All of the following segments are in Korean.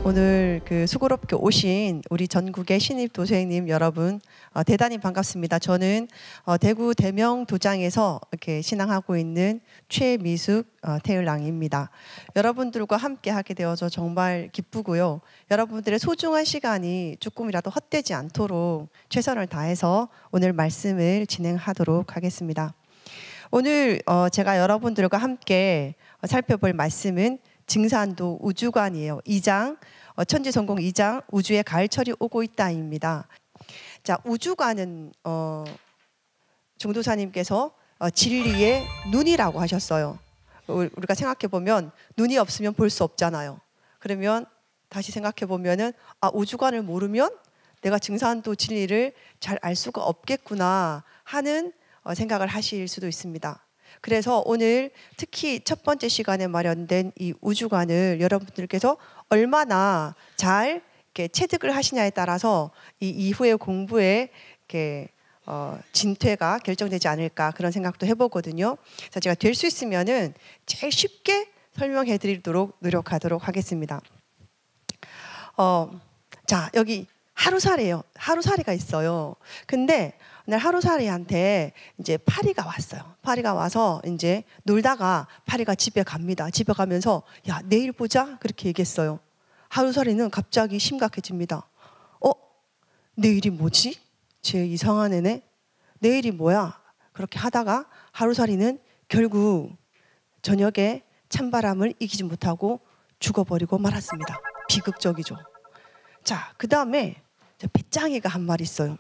오늘 수고롭게 오신 우리 전국의 신입 도생님 여러분 대단히 반갑습니다. 저는 대구 대명 도장에서 이렇게 신앙하고 있는 최미숙 태율랑입니다. 여러분들과 함께 하게 되어서 정말 기쁘고요. 여러분들의 소중한 시간이 조금이라도 헛되지 않도록 최선을 다해서 오늘 말씀을 진행하도록 하겠습니다. 오늘 제가 여러분들과 함께 살펴볼 말씀은 증산도 우주관이에요. 2장 천지성공 2장 우주의 가을철이 오고 있다입니다. 자, 우주관은 종도사님께서 진리의 눈이라고 하셨어요. 우리가 생각해 보면 눈이 없으면 볼 수 없잖아요. 그러면 다시 생각해 보면은 우주관을 모르면 내가 증산도 진리를 잘 알 수가 없겠구나 하는 생각을 하실 수도 있습니다. 그래서 오늘 특히 첫 번째 시간에 마련된 이 우주관을 여러분들께서 얼마나 잘 이렇게 체득을 하시냐에 따라서 이 이후의 공부에 이렇게 진퇴가 결정되지 않을까 그런 생각도 해보거든요. 그래서 제가 될 수 있으면은 제일 쉽게 설명해드리도록 노력하도록 하겠습니다. 자, 여기 하루살이에요. 하루살이가 있어요. 근데 오늘 하루살이한테 이제 파리가 왔어요. 파리가 와서 이제 놀다가 파리가 집에 갑니다. 집에 가면서 야, 내일 보자 그렇게 얘기했어요. 하루살이는 갑자기 심각해집니다. 내일이 뭐지? 쟤 이상한 애네. 내일이 뭐야? 그렇게 하다가 하루살이는 결국 저녁에 찬바람을 이기지 못하고 죽어버리고 말았습니다. 비극적이죠. 자, 그 다음에 배짱이가 한 마리 있어요.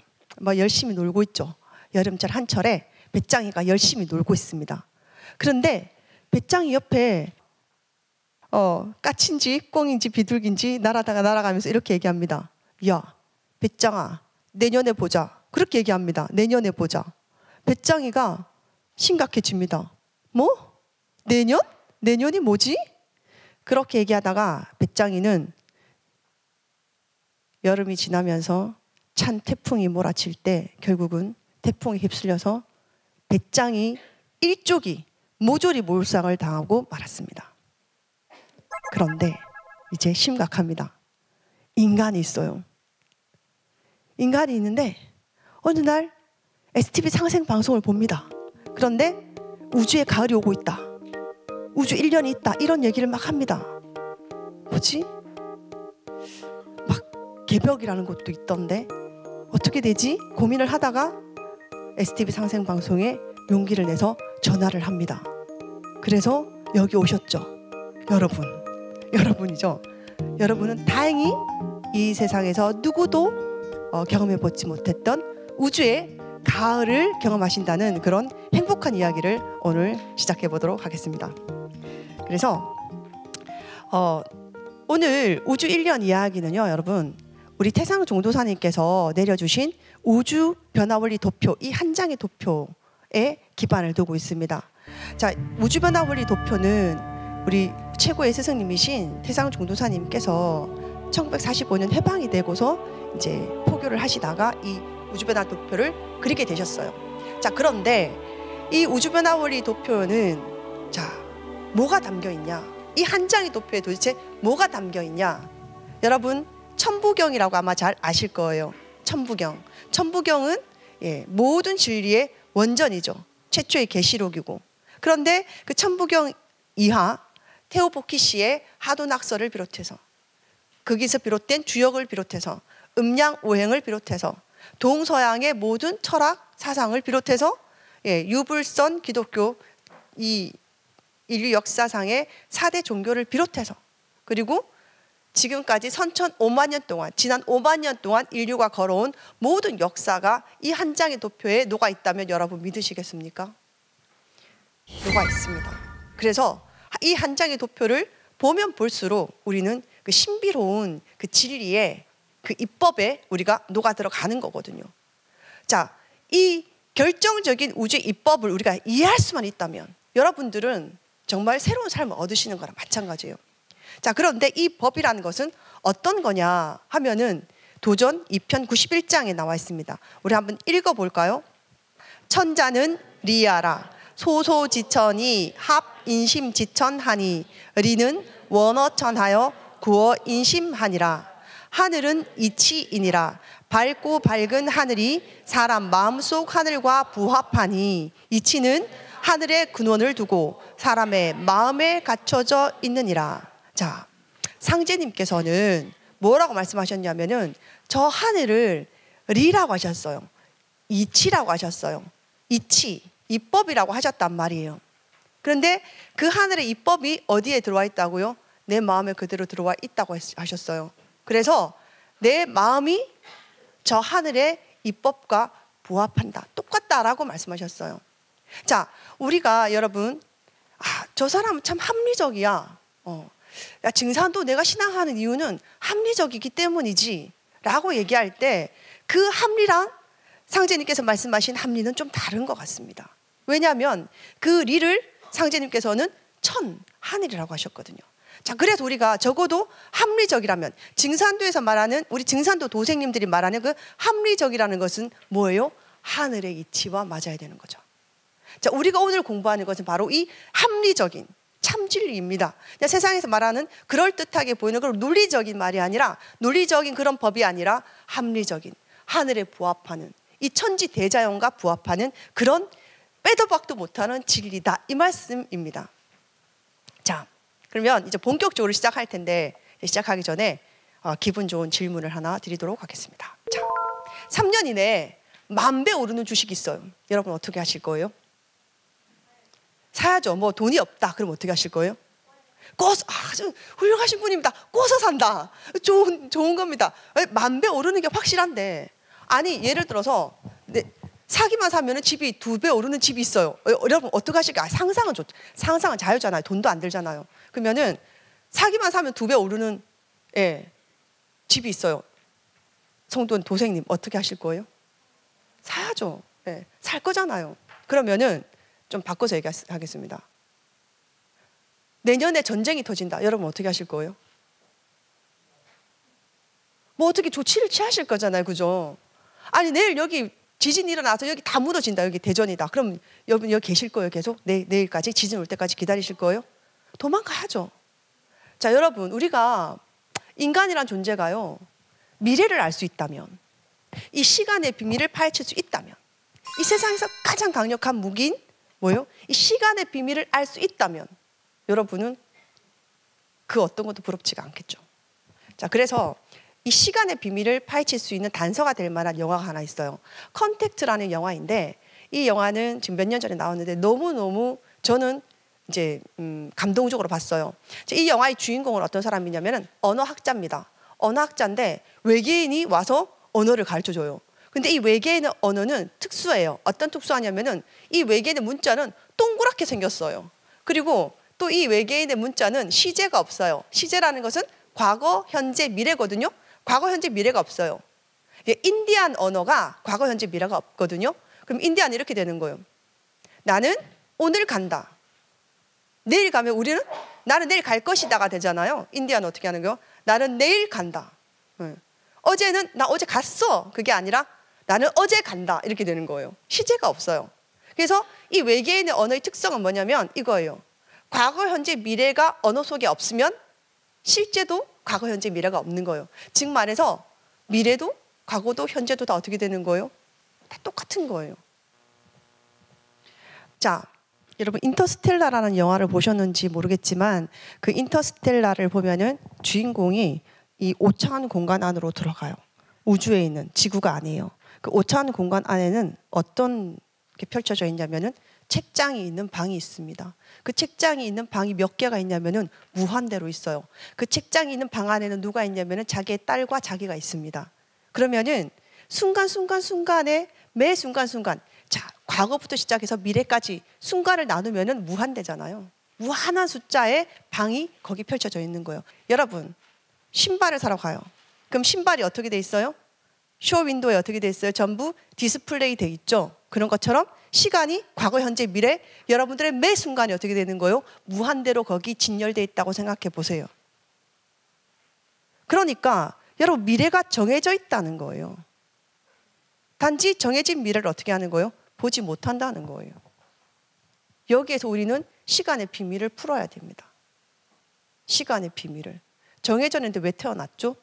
열심히 놀고 있죠. 여름철 한철에 배짱이가 열심히 놀고 있습니다. 그런데 배짱이 옆에 까친지 꽁인지 비둘기인지 날아가면서 이렇게 얘기합니다. 야, 배짱아, 내년에 보자. 그렇게 얘기합니다. 내년에 보자. 배짱이가 심각해집니다. 뭐? 내년? 내년이 뭐지? 그렇게 얘기하다가 배짱이는 여름이 지나면서 찬 태풍이 몰아칠 때 결국은 태풍에 휩쓸려서 배짱이 일족이 모조리 몰상을 당하고 말았습니다. 그런데 이제 심각합니다. 인간이 있어요. 인간이 있는데 어느 날 STV 상생 방송을 봅니다. 그런데 우주에 가을이 오고 있다. 우주 1년이 있다. 이런 얘기를 막 합니다. 뭐지? 막 개벽이라는 것도 있던데 어떻게 되지? 고민을 하다가 STV 상생 방송에 용기를 내서 전화를 합니다. 그래서 여기 오셨죠. 여러분이죠. 여러분은 다행히 이 세상에서 누구도 경험해보지 못했던 우주의 가을을 경험하신다는 그런 행복한 이야기를 오늘 시작해 보도록 하겠습니다. 그래서 오늘 우주 1년 이야기는요, 여러분, 우리 태상 종도사님께서 내려주신 우주 변화원리 도표, 이 한 장의 도표에 기반을 두고 있습니다. 자, 우주 변화원리 도표는 우리 최고의 스승님이신 태상 종도사님께서 1945년 해방이 되고서 이제 포교를 하시다가 이 우주 변화 도표를 그리게 되셨어요. 자, 그런데 이 우주 변화원리 도표는 자, 뭐가 담겨 있냐? 이 한 장의 도표에 도대체 뭐가 담겨 있냐? 여러분, 천부경이라고 아마 잘 아실 거예요. 천부경은 모든 진리의 원전이죠. 최초의 계시록이고. 그런데 그 천부경 이하 테오포키시의 하도낙서를 비롯해서 거기서 비롯된 주역을 비롯해서 음양오행을 비롯해서 동서양의 모든 철학 사상을 비롯해서 유불선 기독교 이 인류 역사상의 4대 종교를 비롯해서 그리고 지금까지 선천 5만 년 동안 지난 5만 년 동안 인류가 걸어온 모든 역사가 이 한 장의 도표에 녹아 있다면 여러분 믿으시겠습니까? 녹아 있습니다. 그래서 이 한 장의 도표를 보면 볼수록 우리는 그 신비로운 그 진리의 그 입법에 우리가 녹아 들어가는 거거든요. 자, 이 결정적인 우주의 입법을 우리가 이해할 수만 있다면 여러분들은 정말 새로운 삶을 얻으시는 거랑 마찬가지예요. 자, 그런데 이 법이라는 것은 어떤 거냐 하면은 도전 2편 91장에 나와 있습니다. 우리 한번 읽어볼까요? 천자는 리아라 소소지천이 합인심지천하니 리는 원어천하여 구어 인심하니라. 하늘은 이치이니라. 밝고 밝은 하늘이 사람 마음속 하늘과 부합하니 이치는 하늘의 근원을 두고 사람의 마음에 갖춰져 있느니라. 자, 상제님께서는 뭐라고 말씀하셨냐면은 저 하늘을 리라고 하셨어요. 이치라고 하셨어요. 이치, 이법이라고 하셨단 말이에요. 그런데 그 하늘의 이법이 어디에 들어와 있다고요? 내 마음에 그대로 들어와 있다고 하셨어요. 그래서 내 마음이 저 하늘의 이법과 부합한다, 똑같다라고 말씀하셨어요. 자, 우리가 여러분, 저 사람은 참 합리적이야. 야, 증산도 내가 신앙하는 이유는 합리적이기 때문이지 라고 얘기할 때 그 합리랑 상제님께서 말씀하신 합리는 좀 다른 것 같습니다. 왜냐하면 그 리를 상제님께서는 하늘이라고 하셨거든요. 자, 그래서 우리가 적어도 합리적이라면, 증산도에서 말하는, 우리 증산도 도생님들이 말하는 그 합리적이라는 것은 뭐예요? 하늘의 이치와 맞아야 되는 거죠. 자, 우리가 오늘 공부하는 것은 바로 이 합리적인 참진리입니다. 세상에서 말하는 그럴듯하게 보이는 그런 논리적인 말이 아니라, 논리적인 그런 법이 아니라 합리적인, 하늘에 부합하는, 이 천지대자연과 부합하는 그런 빼도 박도 못하는 진리다, 이 말씀입니다. 자, 그러면 이제 본격적으로 시작할 텐데, 시작하기 전에 기분 좋은 질문을 하나 드리도록 하겠습니다. 자, 3년 이내에 10,000배 오르는 주식이 있어요. 여러분 어떻게 하실 거예요? 사야죠. 뭐 돈이 없다 그럼 어떻게 하실 거예요? 꼬서, 아주 훌륭하신 분입니다. 꼬서 산다. 좋은 겁니다. 10,000배 오르는 게 확실한데, 아니 예를 들어서 사기만 사면은 집이 2배 오르는 집이 있어요. 여러분 어떻게 하실까요? 상상은 좋죠. 상상은 자유잖아요. 돈도 안 들잖아요. 그러면은 사기만 사면 2배 오르는 집이 있어요. 성도는 도생님 어떻게 하실 거예요? 사야죠. 살 거잖아요. 그러면은 좀 바꿔서 얘기하겠습니다. 내년에 전쟁이 터진다. 여러분 어떻게 하실 거예요? 뭐 어떻게 조치를 취하실 거잖아요. 그죠? 아니 내일 여기 지진이 일어나서 여기 다 무너진다. 여기 대전이다. 그럼 여러분 여기 계실 거예요? 계속? 내일까지? 지진 올 때까지 기다리실 거예요? 도망가야죠. 자, 여러분 우리가 인간이란 존재가요, 미래를 알 수 있다면, 이 시간의 비밀을 파헤칠 수 있다면, 이 세상에서 가장 강력한 무기인 뭐예요? 이 시간의 비밀을 알 수 있다면 여러분은 그 어떤 것도 부럽지가 않겠죠. 자, 그래서 이 시간의 비밀을 파헤칠 수 있는 단서가 될 만한 영화가 하나 있어요. 컨택트라는 영화인데, 이 영화는 지금 몇 년 전에 나왔는데 너무너무 저는 이제 감동적으로 봤어요. 이 영화의 주인공은 어떤 사람이냐면은 언어학자입니다. 언어학자인데 외계인이 와서 언어를 가르쳐줘요. 근데 이 외계인의 언어는 특수해요. 어떤 특수하냐면은 이 외계인의 문자는 동그랗게 생겼어요. 그리고 또 이 외계인의 문자는 시제가 없어요. 시제라는 것은 과거, 현재, 미래거든요. 과거, 현재, 미래가 없어요. 인디안 언어가 과거, 현재, 미래가 없거든요. 그럼 인디안은 이렇게 되는 거예요. 나는 오늘 간다. 내일 가면 우리는 나는 내일 갈 것이다가 되잖아요. 인디안은 어떻게 하는 거예요? 나는 내일 간다. 어제는 나 어제 갔어. 그게 아니라 나는 어제 간다. 이렇게 되는 거예요. 시제가 없어요. 그래서 이 외계인의 언어의 특성은 뭐냐면 이거예요. 과거, 현재, 미래가 언어 속에 없으면 실제도 과거, 현재, 미래가 없는 거예요. 즉 말해서 미래도 과거도 현재도 다 어떻게 되는 거예요? 다 똑같은 거예요. 자, 여러분 인터스텔라라는 영화를 보셨는지 모르겠지만 그 인터스텔라를 보면은 주인공이 이 오차원 공간 안으로 들어가요. 우주에 있는, 지구가 아니에요. 그 오차원 공간 안에는 어떤 게 펼쳐져 있냐면은 책장이 있는 방이 있습니다. 그 책장이 있는 방이 몇 개가 있냐면은 무한대로 있어요. 그 책장이 있는 방 안에는 누가 있냐면은 자기의 딸과 자기가 있습니다. 그러면은 순간순간에 매 순간순간, 자, 과거부터 시작해서 미래까지 순간을 나누면은 무한대잖아요. 무한한 숫자의 방이 거기 펼쳐져 있는 거예요. 여러분, 신발을 사러 가요. 그럼 신발이 어떻게 돼 있어요? 쇼 윈도우에 어떻게 돼 있어요? 전부 디스플레이 돼 있죠. 그런 것처럼 시간이 과거, 현재, 미래, 여러분들의 매 순간이 어떻게 되는 거예요? 무한대로 거기 진열돼 있다고 생각해 보세요. 그러니까 여러분 미래가 정해져 있다는 거예요. 단지 정해진 미래를 어떻게 하는 거예요? 보지 못한다는 거예요. 여기에서 우리는 시간의 비밀을 풀어야 됩니다. 시간의 비밀을. 정해져 있는데 왜 태어났죠?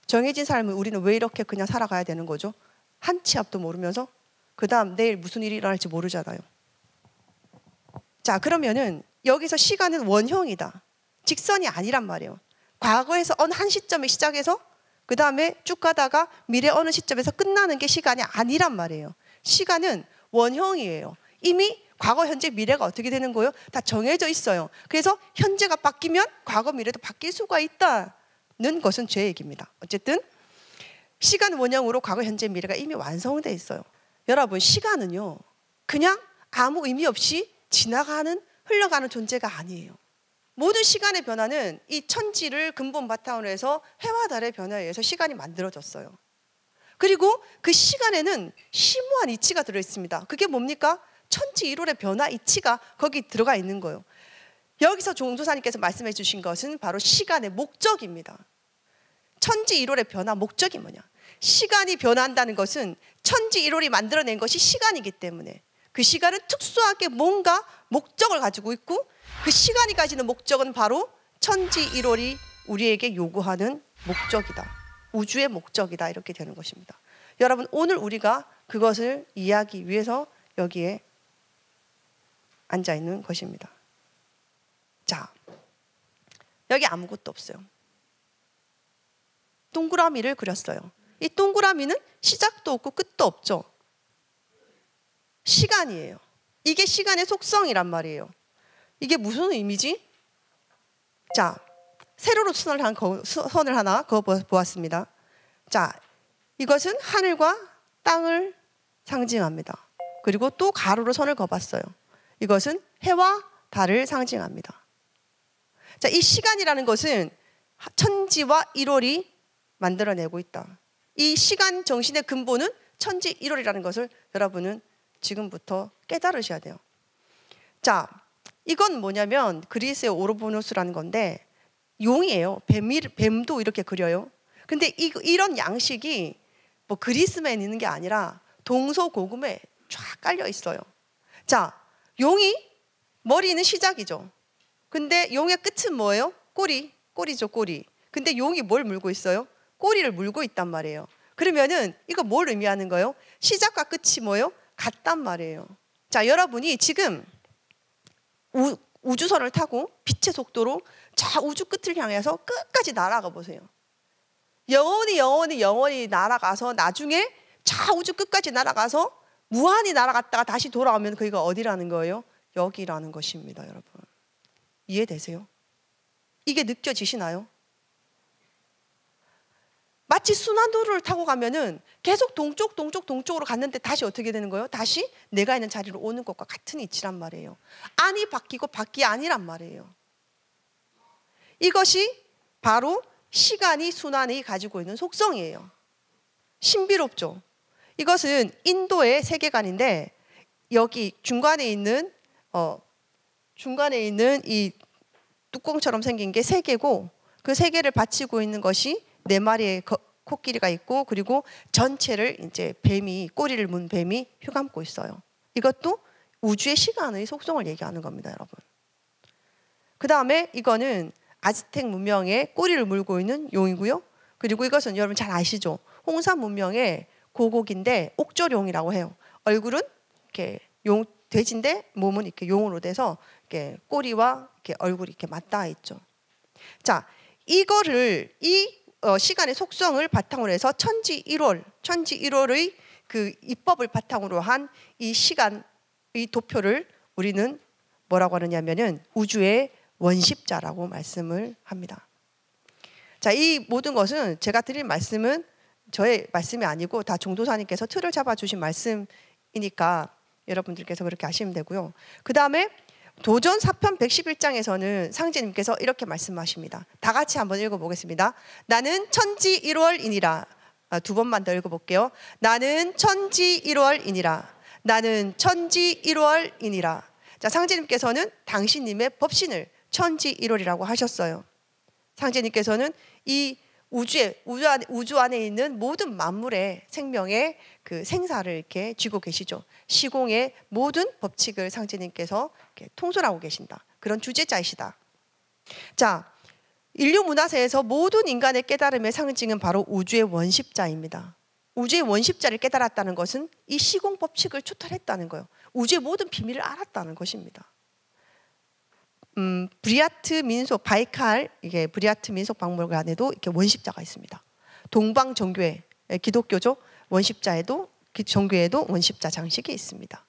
정해진 삶을 우리는 왜 이렇게 그냥 살아가야 되는 거죠? 한 치 앞도 모르면서 그 다음 내일 무슨 일이 일어날지 모르잖아요. 자, 그러면은 여기서 시간은 원형이다. 직선이 아니란 말이에요. 과거에서 어느 한 시점에 시작해서 그 다음에 쭉 가다가 미래 어느 시점에서 끝나는 게 시간이 아니란 말이에요. 시간은 원형이에요. 이미 과거, 현재, 미래가 어떻게 되는 거예요? 다 정해져 있어요. 그래서 현재가 바뀌면 과거, 미래도 바뀔 수가 있다는 것은 제 얘기입니다. 어쨌든 시간 원형으로 과거, 현재, 미래가 이미 완성되어 있어요. 여러분, 시간은요 그냥 아무 의미 없이 지나가는, 흘러가는 존재가 아니에요. 모든 시간의 변화는 이 천지를 근본 바탕으로 해서 해와 달의 변화에 의해서 시간이 만들어졌어요. 그리고 그 시간에는 심오한 이치가 들어있습니다. 그게 뭡니까? 천지일월의 변화 이치가 거기 들어가 있는 거예요. 여기서 종도사님께서 말씀해 주신 것은 바로 시간의 목적입니다. 천지일월의 변화 목적이 뭐냐? 시간이 변화한다는 것은 천지일월이 만들어낸 것이 시간이기 때문에 그 시간은 특수하게 뭔가 목적을 가지고 있고 그 시간이 가지는 목적은 바로 천지일월이 우리에게 요구하는 목적이다. 우주의 목적이다. 이렇게 되는 것입니다. 여러분, 오늘 우리가 그것을 이해하기 위해서 여기에 앉아 있는 것입니다. 자, 여기 아무것도 없어요. 동그라미를 그렸어요. 이 동그라미는 시작도 없고 끝도 없죠. 시간이에요. 이게 시간의 속성이란 말이에요. 이게 무슨 의미지? 자, 세로로 선을 하나 그어 보았습니다. 자, 이것은 하늘과 땅을 상징합니다. 그리고 또 가로로 선을 그어봤어요. 이것은 해와 달을 상징합니다. 자, 이 시간이라는 것은 천지와 일월이 만들어내고 있다. 이 시간 정신의 근본은 천지 일월이라는 것을 여러분은 지금부터 깨달으셔야 돼요. 자, 이건 뭐냐면 그리스의 오로보노스라는 건데 용이에요. 뱀도 이렇게 그려요. 근데 이런 양식이 뭐 그리스만 있는 게 아니라 동서고금에 쫙 깔려 있어요. 자, 용이 머리는 시작이죠. 근데 용의 끝은 뭐예요? 꼬리죠, 꼬리. 근데 용이 뭘 물고 있어요? 꼬리를 물고 있단 말이에요. 그러면은 이거 뭘 의미하는 거예요? 시작과 끝이 뭐예요? 같단 말이에요. 자, 여러분이 지금 우주선을 타고 빛의 속도로 저 우주 끝을 향해서 끝까지 날아가 보세요. 영원히 날아가서 나중에 저 우주 끝까지 날아가서 무한히 날아갔다가 다시 돌아오면 거기가 어디라는 거예요? 여기라는 것입니다, 여러분. 이해되세요? 이게 느껴지시나요? 마치 순환도로를 타고 가면은 계속 동쪽으로 갔는데 다시 어떻게 되는 거예요? 다시 내가 있는 자리로 오는 것과 같은 이치란 말이에요. 안이 바뀌고 밖이 아니란 말이에요. 이것이 바로 시간이 순환이 가지고 있는 속성이에요. 신비롭죠? 이것은 인도의 세계관인데 여기 중간에 있는 이 뚜껑처럼 생긴 게 세 개고 그 세 개를 받치고 있는 것이 네 마리의 코끼리가 있고 그리고 전체를 이제 꼬리를 문 뱀이 휘감고 있어요. 이것도 우주의 시간의 속성을 얘기하는 겁니다, 여러분. 그 다음에 이거는 아즈텍 문명의 꼬리를 물고 있는 용이고요. 그리고 이것은 여러분 잘 아시죠? 홍산 문명의 고곡인데 옥조룡이라고 해요. 얼굴은 이렇게 돼지인데 몸은 이렇게 용으로 돼서 이렇게 꼬리와 이렇게 얼굴이 이렇게 맞닿아 있죠. 자, 이거를 시간의 속성을 바탕으로 해서 천지 1월의 그 입법을 바탕으로 한 이 시간의 도표를 우리는 뭐라고 하느냐면은 우주의 원십자라고 말씀을 합니다. 자, 이 모든 것은 제가 드린 말씀은 저의 말씀이 아니고 다 종도사님께서 틀을 잡아주신 말씀이니까 여러분들께서 그렇게 하시면 되고요. 그 다음에 도전 4편 111장에서는 상제님께서 이렇게 말씀하십니다. 다 같이 한번 읽어보겠습니다. 나는 천지 1월이니라. 두 번만 더 읽어볼게요. 나는 천지 1월이니라. 나는 천지 1월이니라. 자, 상제님께서는 당신님의 법신을 천지 1월이라고 하셨어요. 상제님께서는 이 우주 안에 있는 모든 만물의 생명의 그 생사를 이렇게 쥐고 계시죠. 시공의 모든 법칙을 상제님께서 이렇게 통솔하고 계신다. 그런 주제자이시다. 자, 인류 문화세에서 모든 인간의 깨달음의 상징은 바로 우주의 원십자입니다. 우주의 원십자를 깨달았다는 것은 이 시공 법칙을 초월했다는 거예요. 우주의 모든 비밀을 알았다는 것입니다. 브리아트 민속 바이칼 이게 브리아트 민속 박물관에도 이렇게 원십자가 있습니다. 동방 정교회 기독교죠. 원십자에도 정교회에도 원십자 장식이 있습니다.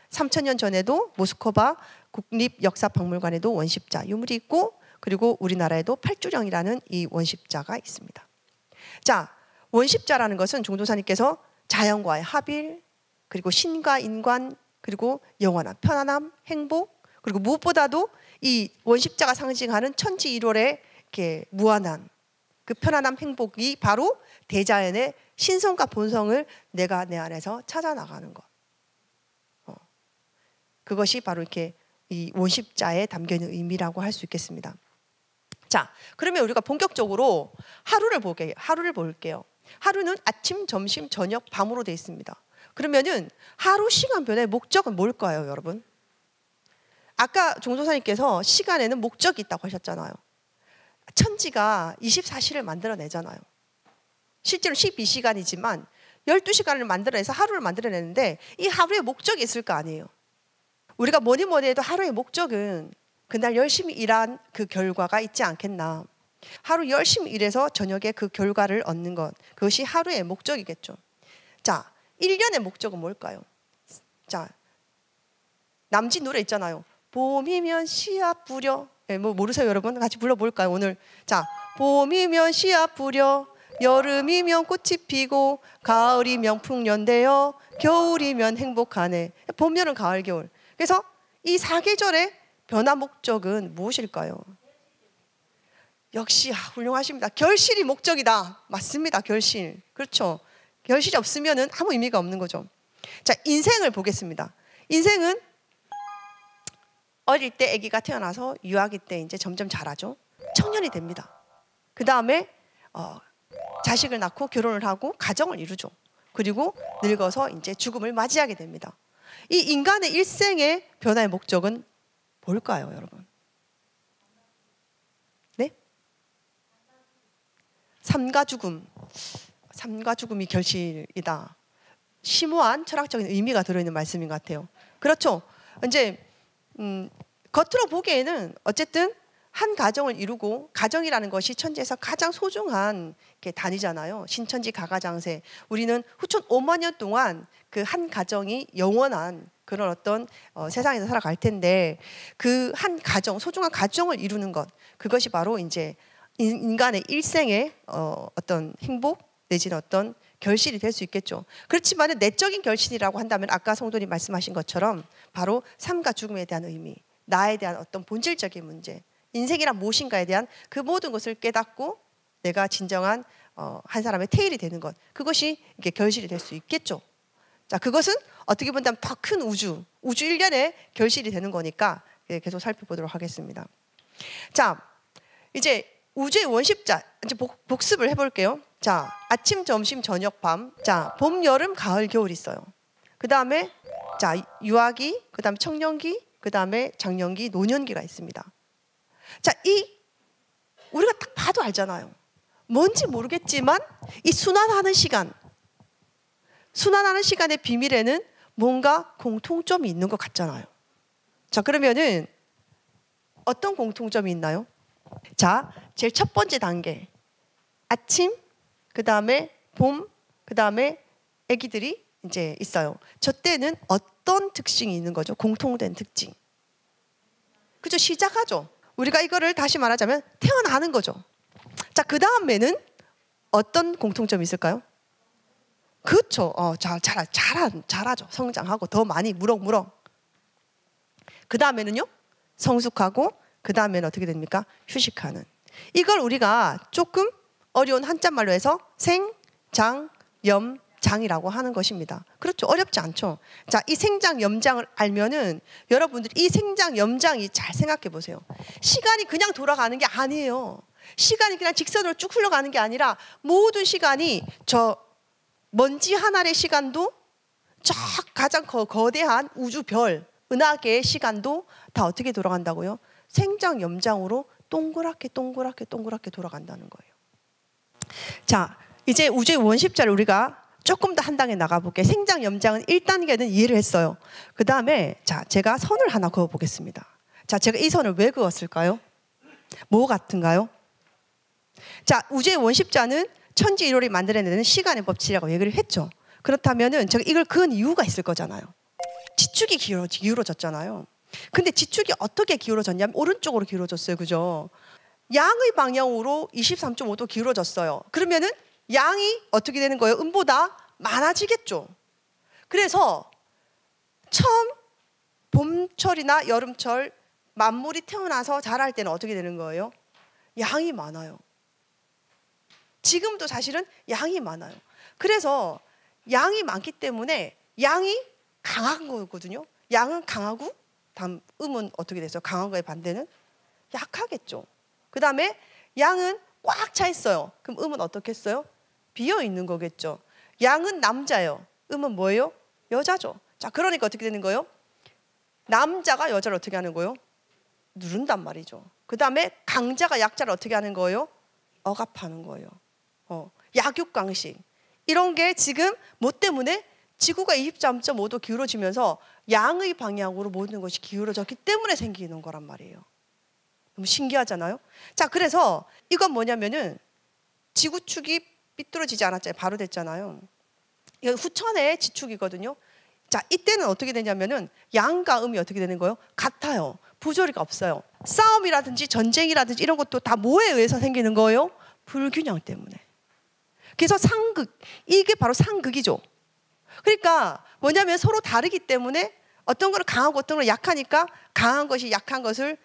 3000년 전에도 모스크바 국립역사박물관에도 원십자 유물이 있고 그리고 우리나라에도 팔주령이라는 이 원십자가 있습니다. 자, 원십자라는 것은 종도사님께서 자연과의 합일 그리고 신과 인간 그리고 영원한 편안함, 행복 그리고 무엇보다도 이 원십자가 상징하는 천지일월의 이렇게 무한한 그 편안함, 행복이 바로 대자연의 신성과 본성을 내가 내 안에서 찾아 나가는 것. 그것이 바로 이렇게 이 원십자에 담겨 있는 의미라고 할 수 있겠습니다. 자, 그러면 우리가 본격적으로 하루를 볼게요. 하루는 아침, 점심, 저녁, 밤으로 되어 있습니다. 그러면은 하루 시간별의 목적은 뭘까요, 여러분? 아까 종도사님께서 시간에는 목적이 있다고 하셨잖아요. 천지가 24시를 만들어내잖아요. 실제로 12시간이지만 12시간을 만들어내서 하루를 만들어내는데 이 하루에 목적이 있을 거 아니에요. 우리가 뭐니 해도 하루의 목적은 그날 열심히 일한 그 결과가 있지 않겠나. 하루 열심히 일해서 저녁에 그 결과를 얻는 것, 그것이 하루의 목적이겠죠. 자, 1년의 목적은 뭘까요? 자, 남진 노래 있잖아요. 봄이면 씨앗 뿌려. 네, 뭐 모르세요, 여러분? 같이 불러볼까요, 오늘? 자, 봄이면 씨앗 뿌려, 여름이면 꽃이 피고, 가을이면 풍년되어, 겨울이면 행복하네. 봄, 여름, 가을, 겨울. 그래서 이 4계절의 변화 목적은 무엇일까요? 역시 훌륭하십니다. 결실이 목적이다. 맞습니다. 결실. 그렇죠. 결실이 없으면 아무 의미가 없는 거죠. 자, 인생을 보겠습니다. 인생은 어릴 때 아기가 태어나서 유아기 때 이제 점점 자라죠. 청년이 됩니다. 그 다음에 자식을 낳고 결혼을 하고 가정을 이루죠. 그리고 늙어서 이제 죽음을 맞이하게 됩니다. 이 인간의 일생의 변화의 목적은 뭘까요, 여러분? 네? 삶과 죽음. 삶과 죽음이 결실이다. 심오한 철학적인 의미가 들어있는 말씀인 것 같아요. 그렇죠. 이제 겉으로 보기에는 어쨌든 한 가정을 이루고, 가정이라는 것이 천지에서 가장 소중한 단위잖아요. 신천지 가가장세. 우리는 후천 5만 년 동안 그 한 가정이 영원한 그런 어떤 세상에서 살아갈 텐데, 그 한 가정, 소중한 가정을 이루는 것, 그것이 바로 이제 인간의 일생의 어떤 행복 내지는 어떤 결실이 될 수 있겠죠. 그렇지만 내적인 결실이라고 한다면 아까 성도님 말씀하신 것처럼 바로 삶과 죽음에 대한 의미, 나에 대한 어떤 본질적인 문제, 인생이란 무엇인가에 대한 그 모든 것을 깨닫고 내가 진정한 한 사람의 태일이 되는 것, 그것이 이게 결실이 될 수 있겠죠. 자, 그것은 어떻게 본다면 더 큰 우주 일련의 결실이 되는 거니까 계속 살펴보도록 하겠습니다. 자, 이제 우주의 원십자 이제 복습을 해볼게요. 자, 아침, 점심, 저녁, 밤. 자, 봄, 여름, 가을, 겨울 있어요. 그 다음에 자, 유아기, 그 다음에 청년기, 그 다음에 장년기, 노년기가 있습니다. 자, 우리가 딱 봐도 알잖아요. 뭔지 모르겠지만 이 순환하는 시간의 비밀에는 뭔가 공통점이 있는 것 같잖아요. 자, 그러면은 어떤 공통점이 있나요? 자, 제일 첫 번째 단계. 아침, 그 다음에 봄, 그 다음에 아기들이 이제 있어요. 저 때는 어떤 특징이 있는 거죠? 공통된 특징. 그죠? 시작하죠. 우리가 이거를 다시 말하자면 태어나는 거죠. 자, 그 다음에는 어떤 공통점이 있을까요? 그렇죠. 잘하죠. 성장하고 더 많이 무럭무럭. 그 다음에는요, 성숙하고, 그 다음에는 어떻게 됩니까? 휴식하는. 이걸 우리가 조금 어려운 한자말로 해서 생장염장이라고 하는 것입니다. 그렇죠. 어렵지 않죠. 자, 이 생장염장을 알면은 여러분들이 이 생장염장이 잘 생각해 보세요. 시간이 그냥 돌아가는 게 아니에요. 시간이 그냥 직선으로 쭉 흘러가는 게 아니라 모든 시간이 저 먼지 한 알의 시간도 쫙 가장 거대한 우주별 은하계의 시간도 다 어떻게 돌아간다고요? 생장염장으로 동그랗게 동그랗게 동그랗게 돌아간다는 거예요. 자, 이제 우주의 원십자를 우리가 조금 더 한 단계 나가볼게요. 생장 염장은 1단계는 이해를 했어요. 그 다음에 자, 제가 선을 하나 그어보겠습니다. 자, 제가 이 선을 왜 그었을까요? 뭐 같은가요? 자, 우주의 원십자는 천지 일월이 만들어내는 시간의 법칙이라고 얘기를 했죠. 그렇다면은 제가 이걸 그은 이유가 있을 거잖아요. 지축이 기울어졌잖아요. 근데 지축이 어떻게 기울어졌냐면 오른쪽으로 기울어졌어요. 그죠? 양의 방향으로 23.5도 기울어졌어요. 그러면은 양이 어떻게 되는 거예요? 음보다 많아지겠죠. 그래서 처음 봄철이나 여름철 만물이 태어나서 자랄 때는 어떻게 되는 거예요? 양이 많아요. 지금도 사실은 양이 많아요. 그래서 양이 많기 때문에 양이 강한 거거든요. 양은 강하고 다음 음은 어떻게 됐어요? 강한 거의 반대는 약하겠죠. 그 다음에 양은 꽉 차 있어요. 그럼 음은 어떻겠어요? 비어 있는 거겠죠. 양은 남자예요. 음은 뭐예요? 여자죠. 자, 그러니까 어떻게 되는 거예요? 남자가 여자를 어떻게 하는 거예요? 누른단 말이죠. 그 다음에 강자가 약자를 어떻게 하는 거예요? 억압하는 거예요. 약육강식. 이런 게 지금 뭐 때문에? 지구가 23.5도 기울어지면서 양의 방향으로 모든 것이 기울어졌기 때문에 생기는 거란 말이에요. 너무 신기하잖아요. 자, 그래서 이건 뭐냐면은 지구축이 삐뚤어지지 않았잖아요. 바로 됐잖아요. 이건 후천의 지축이거든요. 자, 이때는 어떻게 되냐면은 양과 음이 어떻게 되는 거예요? 같아요. 부조리가 없어요. 싸움이라든지 전쟁이라든지 이런 것도 다 뭐에 의해서 생기는 거예요? 불균형 때문에. 그래서 상극, 이게 바로 상극이죠. 그러니까 뭐냐면 서로 다르기 때문에 어떤 거는 강하고 어떤 거는 약하니까 강한 것이 약한 것을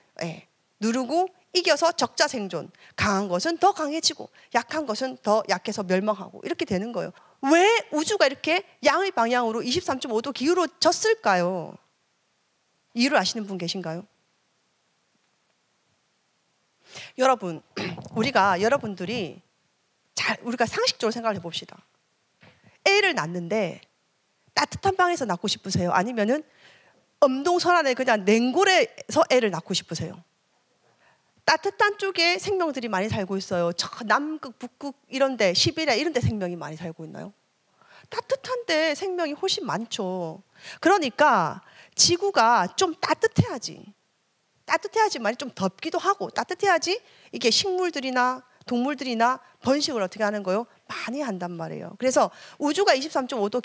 누르고 이겨서 적자 생존. 강한 것은 더 강해지고 약한 것은 더 약해서 멸망하고 이렇게 되는 거예요. 왜 우주가 이렇게 양의 방향으로 23.5도 기울어졌을까요? 이유를 아시는 분 계신가요? 여러분, 여러분들이 우리가 상식적으로 생각을 해봅시다. 애를 낳는데 따뜻한 방에서 낳고 싶으세요? 아니면은 엄동설안에 그냥 냉골에서 애를 낳고 싶으세요? 따뜻한 쪽에 생명들이 많이 살고 있어요. 저 남극, 북극 이런데, 시베리아 이런데 생명이 많이 살고 있나요? 따뜻한데 생명이 훨씬 많죠. 그러니까 지구가 좀 따뜻해야지만 좀 덥기도 하고 따뜻해야지 이게 식물들이나 동물들이나 번식을 어떻게 하는 거예요? 많이 한단 말이에요. 그래서 우주가 23.5도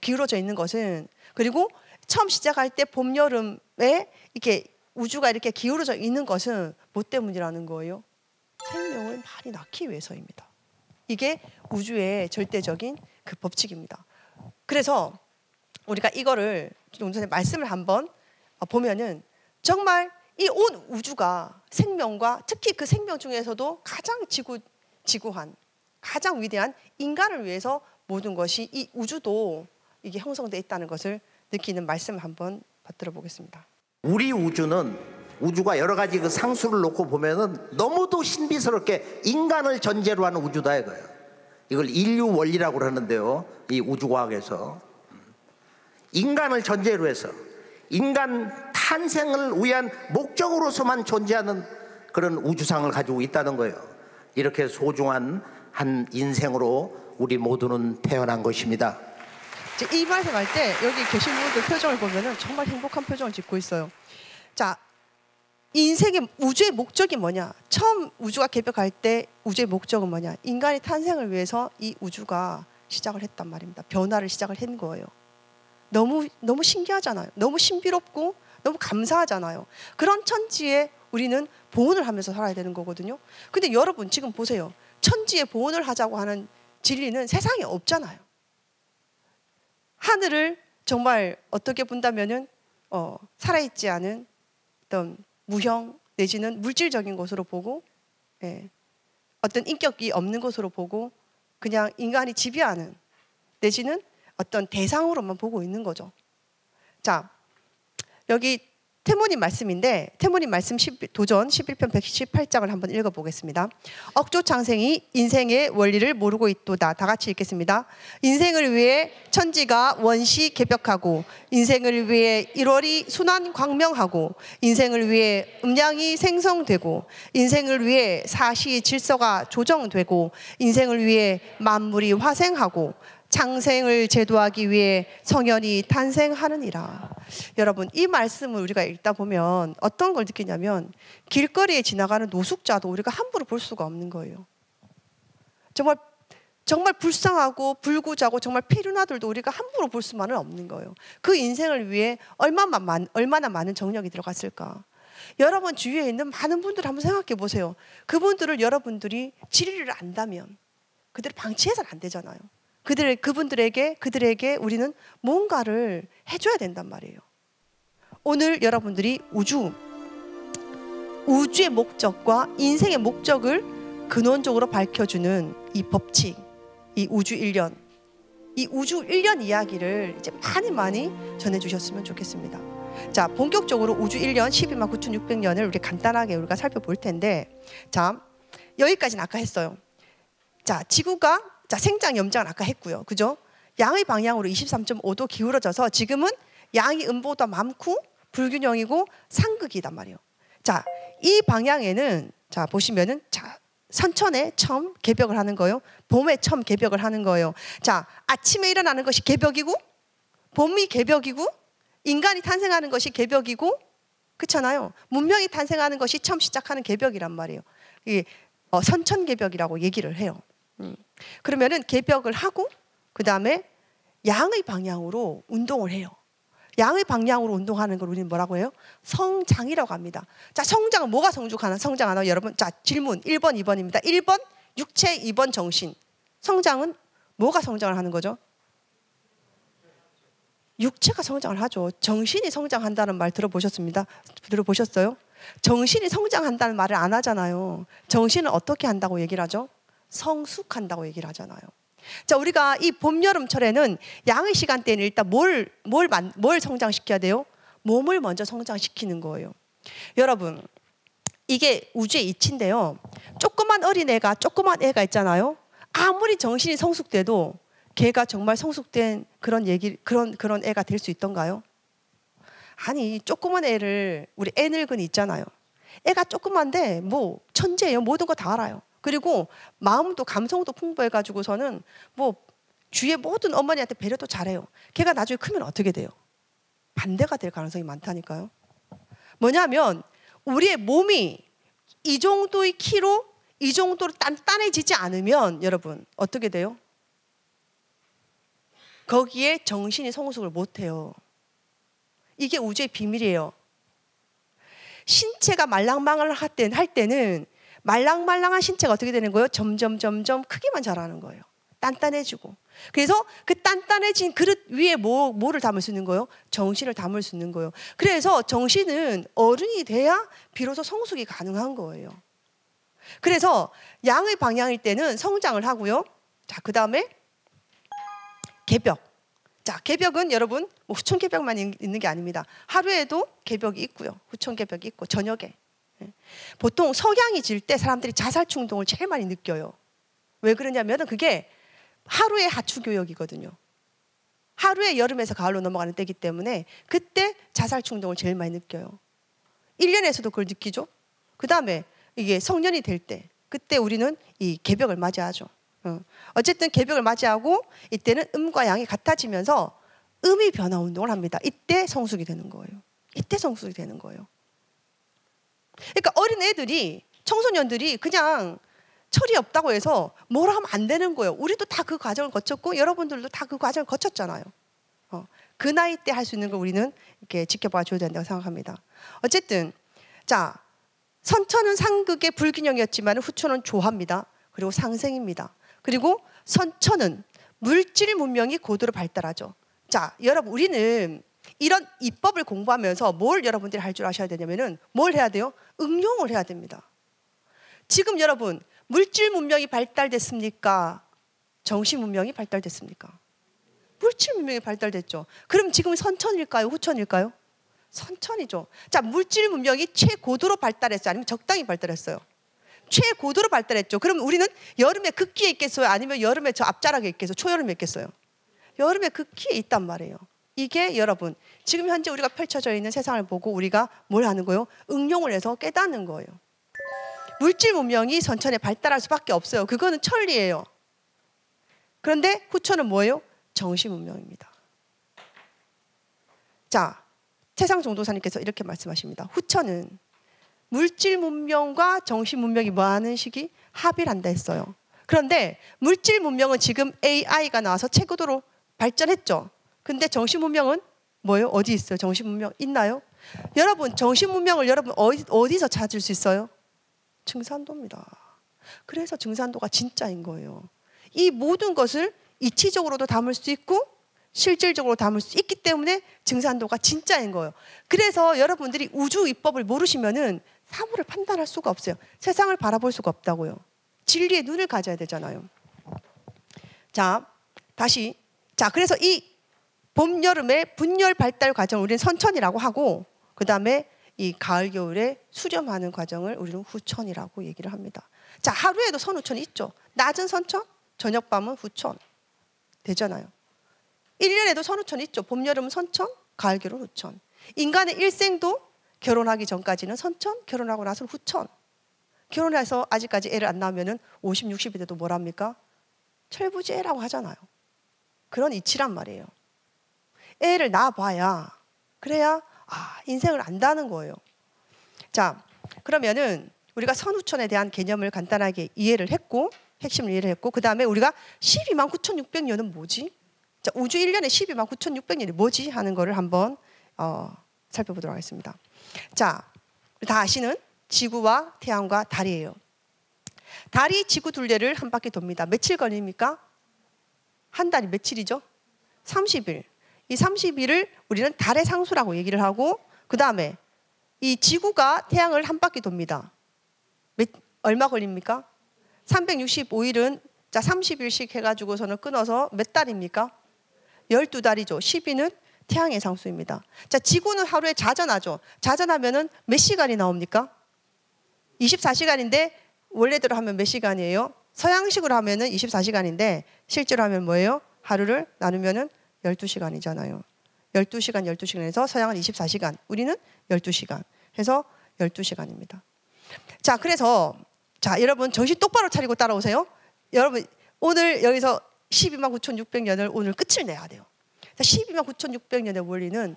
기울어져 있는 것은, 그리고 처음 시작할 때 봄, 여름에 이렇게 우주가 이렇게 기울어져 있는 것은 뭐 때문이라는 거예요? 생명을 많이 낳기 위해서입니다. 이게 우주의 절대적인 그 법칙입니다. 그래서 우리가 이거를 좀 전에 말씀을 한번 보면은 정말 이 온 우주가 생명과 특히 그 생명 중에서도 가장 지구한 가장 위대한 인간을 위해서 모든 것이 이 우주도 이게 형성되어 있다는 것을 느끼는 말씀을 한번 받들어 보겠습니다. 우리 우주는 우주가 여러 가지 그 상수를 놓고 보면은 너무도 신비스럽게 인간을 전제로 하는 우주다 이거예요. 이걸 인류 원리라고 그러는데요. 이 우주과학에서 인간을 전제로 해서 인간 탄생을 위한 목적으로서만 존재하는 그런 우주상을 가지고 있다는 거예요. 이렇게 소중한 한 인생으로 우리 모두는 태어난 것입니다. 이 말씀할 때 여기 계신 분들 표정을 보면은 정말 행복한 표정을 짓고 있어요. 자, 인생의 우주의 목적이 뭐냐? 처음 우주가 개벽할 때 우주의 목적은 뭐냐? 인간의 탄생을 위해서 이 우주가 시작을 했단 말입니다. 변화를 시작을 한 거예요. 너무 신기하잖아요. 너무 신비롭고 너무 감사하잖아요. 그런 천지에 우리는 보온을 하면서 살아야 되는 거거든요. 근데 여러분 지금 보세요. 천지에 보온을 하자고 하는 진리는 세상에 없잖아요. 하늘을 정말 어떻게 본다면은 살아있지 않은 어떤 무형 내지는 물질적인 것으로 보고, 어떤 인격이 없는 것으로 보고 그냥 인간이 지배하는 내지는 어떤 대상으로만 보고 있는 거죠. 자, 여기 태모님 말씀인데 태모님 말씀 도전 11편 118장을 한번 읽어보겠습니다. 억조창생이 인생의 원리를 모르고 있도다. 다 같이 읽겠습니다. 인생을 위해 천지가 원시 개벽하고 인생을 위해 1월이 순환 광명하고 인생을 위해 음양이 생성되고 인생을 위해 사시 질서가 조정되고 인생을 위해 만물이 화생하고 창생을 제도하기 위해 성현이 탄생하느니라. 여러분, 이 말씀을 우리가 읽다 보면 어떤 걸 느끼냐면 길거리에 지나가는 노숙자도 우리가 함부로 볼 수가 없는 거예요. 정말 불쌍하고 불구자고 정말 필요나들도 우리가 함부로 볼 수만은 없는 거예요. 그 인생을 위해 얼마나 많은 정력이 들어갔을까. 여러분 주위에 있는 많은 분들 한번 생각해 보세요. 그분들을 여러분들이 진리를 안다면 그들을 방치해서는 안 되잖아요. 그들에게 우리는 뭔가를 해줘야 된단 말이에요. 오늘 여러분들이 우주의 목적과 인생의 목적을 근원적으로 밝혀주는 이 법칙, 이 우주 1년, 이 우주 1년 이야기를 이제 많이 전해주셨으면 좋겠습니다. 자, 본격적으로 우주 1년 12만 9,600년을 우리 간단하게 우리가 살펴볼 텐데, 자, 여기까지는 아까 했어요. 자, 지구가 생장 염장은 아까 했고요. 그죠? 양의 방향으로 23.5도 기울어져서 지금은 양이 음보다 많고 불균형이고 상극이단 말이에요. 자, 이 방향에는 자, 보시면은 자, 선천에 처음 개벽을 하는 거예요. 봄에 처음 개벽을 하는 거예요. 자, 아침에 일어나는 것이 개벽이고 봄이 개벽이고 인간이 탄생하는 것이 개벽이고 그렇잖아요. 문명이 탄생하는 것이 처음 시작하는 개벽이란 말이에요. 이 선천 개벽이라고 얘기를 해요. 그러면은 개벽을 하고 그 다음에 양의 방향으로 운동을 해요. 양의 방향으로 운동하는 걸 우리는 뭐라고 해요? 성장이라고 합니다. 자, 성장은 뭐가 성장하나? 여러분, 자, 질문 1번, 2번입니다. 1번 육체, 2번 정신. 성장은 뭐가 성장을 하는 거죠? 육체가 성장을 하죠. 정신이 성장한다는 말 들어보셨습니다? 들어보셨어요? 정신이 성장한다는 말을 안 하잖아요. 정신은 어떻게 한다고 얘기를 하죠? 성숙한다고 얘기를 하잖아요. 자, 우리가 이 봄, 여름철에는 양의 시간대에는 일단 뭘 성장시켜야 돼요? 몸을 먼저 성장시키는 거예요. 여러분, 이게 우주의 이치인데요. 조그만 애가 있잖아요. 아무리 정신이 성숙돼도 걔가 정말 성숙된 그런 애가 될 수 있던가요? 아니, 조그만 애를 우리 애 늙은이 있잖아요. 애가 조그만데 뭐 천재예요. 모든 거 다 알아요. 그리고 마음도 감성도 풍부해가지고서는 뭐 주위의 모든 어머니한테 배려도 잘해요. 걔가 나중에 크면 어떻게 돼요? 반대가 될 가능성이 많다니까요. 뭐냐면 우리의 몸이 이 정도의 키로 이 정도로 단단해지지 않으면 여러분 어떻게 돼요? 거기에 정신이 성숙을 못해요. 이게 우주의 비밀이에요. 신체가 말랑말랑할 때는 말랑말랑한 신체가 어떻게 되는 거예요? 점점 크기만 자라는 거예요. 단단해지고. 그래서 그 단단해진 그릇 위에 뭐를 담을 수 있는 거예요? 정신을 담을 수 있는 거예요. 그래서 정신은 어른이 돼야 비로소 성숙이 가능한 거예요. 그래서 양의 방향일 때는 성장을 하고요. 자, 그 다음에 개벽. 자, 개벽은 여러분 뭐 후천 개벽만 있는 게 아닙니다. 하루에도 개벽이 있고요. 후천 개벽이 있고 저녁에. 보통 석양이 질 때 사람들이 자살 충동을 제일 많이 느껴요. 왜 그러냐면 그게 하루의 하추 교역이거든요. 하루에 여름에서 가을로 넘어가는 때이기 때문에 그때 자살 충동을 제일 많이 느껴요. 1년에서도 그걸 느끼죠. 그 다음에 이게 성년이 될 때 그때 우리는 이 개벽을 맞이하죠. 어쨌든 개벽을 맞이하고 이때는 음과 양이 같아지면서 음이 변화 운동을 합니다. 이때 성숙이 되는 거예요. 그러니까 어린 애들이 청소년들이 그냥 철이 없다고 해서 뭘 하면 안 되는 거예요. 우리도 다 그 과정을 거쳤고 여러분들도 다 그 과정을 거쳤잖아요. 그 나이 때 할 수 있는 걸 우리는 이렇게 지켜봐 줘야 된다고 생각합니다. 어쨌든 자, 선천은 상극의 불균형이었지만 후천은 조화입니다. 그리고 상생입니다. 그리고 선천은 물질 문명이 고도로 발달하죠. 자, 여러분 우리는 이런 이법을 공부하면서 뭘 여러분들이 할 줄 아셔야 되냐면은 뭘 해야 돼요? 응용을 해야 됩니다. 지금 여러분 물질 문명이 발달됐습니까? 정신 문명이 발달됐습니까? 물질 문명이 발달됐죠. 그럼 지금 선천일까요? 후천일까요? 선천이죠. 자, 물질 문명이 최고도로 발달했어요? 아니면 적당히 발달했어요? 최고도로 발달했죠. 그럼 우리는 여름에 극기에 있겠어요? 아니면 여름에 저 앞자락에 있겠어요? 초여름에 있겠어요? 여름에 극기에 있단 말이에요. 이게 여러분 지금 현재 우리가 펼쳐져 있는 세상을 보고 우리가 뭘 하는 거예요? 응용을 해서 깨닫는 거예요. 물질 문명이 선천에 발달할 수밖에 없어요. 그거는 천리예요. 그런데 후천은 뭐예요? 정시 문명입니다. 자, 태상 종도사님께서 이렇게 말씀하십니다. 후천은 물질 문명과 정시 문명이 뭐하는 시기? 합의를 한다 했어요. 그런데 물질 문명은 지금 AI가 나와서 최고도로 발전했죠. 근데 정시 문명은 뭐예요? 어디 있어요? 정시 문명 있나요? 여러분 정시 문명을 여러분 어디서 찾을 수 있어요? 증산도입니다. 그래서 증산도가 진짜인 거예요. 이 모든 것을 이치적으로도 담을 수 있고 실질적으로 담을 수 있기 때문에 증산도가 진짜인 거예요. 그래서 여러분들이 우주 입법을 모르시면은 사물을 판단할 수가 없어요. 세상을 바라볼 수가 없다고요. 진리의 눈을 가져야 되잖아요. 자, 다시. 자, 그래서 이 봄, 여름의 분열 발달 과정을 우리는 선천이라고 하고, 그 다음에 이 가을, 겨울에 수렴하는 과정을 우리는 후천이라고 얘기를 합니다. 자, 하루에도 선후천이 있죠. 낮은 선천, 저녁 밤은 후천 되잖아요. 1년에도 선후천이 있죠. 봄, 여름은 선천, 가을, 겨울은 후천. 인간의 일생도 결혼하기 전까지는 선천, 결혼하고 나서는 후천. 결혼해서 아직까지 애를 안 낳으면 50, 60이 돼도 뭐랍니까? 철부지애라고 하잖아요. 그런 이치란 말이에요. 애를 낳아봐야 그래야 인생을 안다는 거예요. 자, 그러면은 우리가 선후천에 대한 개념을 간단하게 이해를 했고, 핵심을 이해를 했고, 그 다음에 우리가 12만 9,600년은 뭐지? 자, 우주 1년에 12만 9,600년이 뭐지? 하는 거를 한번 살펴보도록 하겠습니다. 자, 다 아시는 지구와 태양과 달이에요. 달이 지구 둘레를 한 바퀴 돕니다. 며칠 걸립니까? 한 달이 며칠이죠? 30일. 이 30일을 우리는 달의 상수라고 얘기를 하고, 그 다음에 이 지구가 태양을 한 바퀴 돕니다. 얼마 걸립니까? 365일은 자 30일씩 해가지고서는 끊어서 몇 달입니까? 12달이죠. 12는 태양의 상수입니다. 자, 지구는 하루에 자전하죠. 자전하면은 몇 시간이 나옵니까? 24시간인데 원래대로 하면 몇 시간이에요? 서양식으로 하면은 24시간인데 실제로 하면 뭐예요? 하루를 나누면은 12시간이잖아요. 12시간, 12시간에서 서양은 24시간, 우리는 12시간 해서 12시간입니다. 자, 그래서 자, 여러분 정신 똑바로 차리고 따라오세요. 여러분 오늘 여기서 12만 9,600년을 오늘 끝을 내야 돼요. 자, 12만 9,600년의 원리는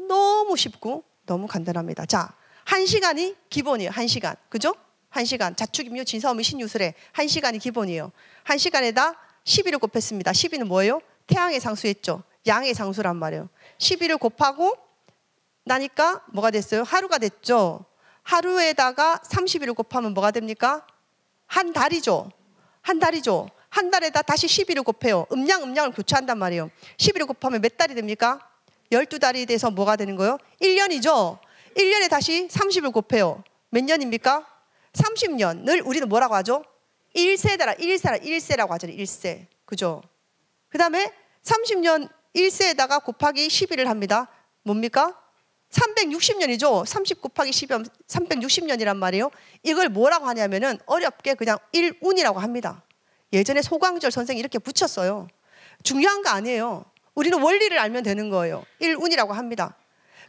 너무 쉽고 너무 간단합니다. 자, 1시간이 기본이에요. 1시간. 그죠? 1시간. 자축임유 진사오미 신유술에 1시간이 기본이에요. 1시간에다 12를 곱했습니다. 12는 뭐예요? 태양의 상수였죠. 양의 상수란 말이에요. 12를 곱하고 나니까 뭐가 됐어요? 하루가 됐죠. 하루에다가 30일을 곱하면 뭐가 됩니까? 한 달이죠. 한 달이죠. 한 달에다 다시 12를 곱해요. 음양을 교차한단 말이에요. 12를 곱하면 몇 달이 됩니까? 12달이 돼서 뭐가 되는 거예요? 1년이죠. 1년에 다시 30을 곱해요. 몇 년입니까? 30년을 우리는 뭐라고 하죠? 1세라고 하잖아요. 1세. 그죠? 그 다음에 30년 1세에다가 곱하기 12를 합니다. 뭡니까? 360년이죠. 30 곱하기 10이면 360년이란 말이에요. 이걸 뭐라고 하냐면은 어렵게 그냥 일운이라고 합니다. 예전에 소광절 선생이 이렇게 붙였어요. 중요한 거 아니에요. 우리는 원리를 알면 되는 거예요. 일운이라고 합니다.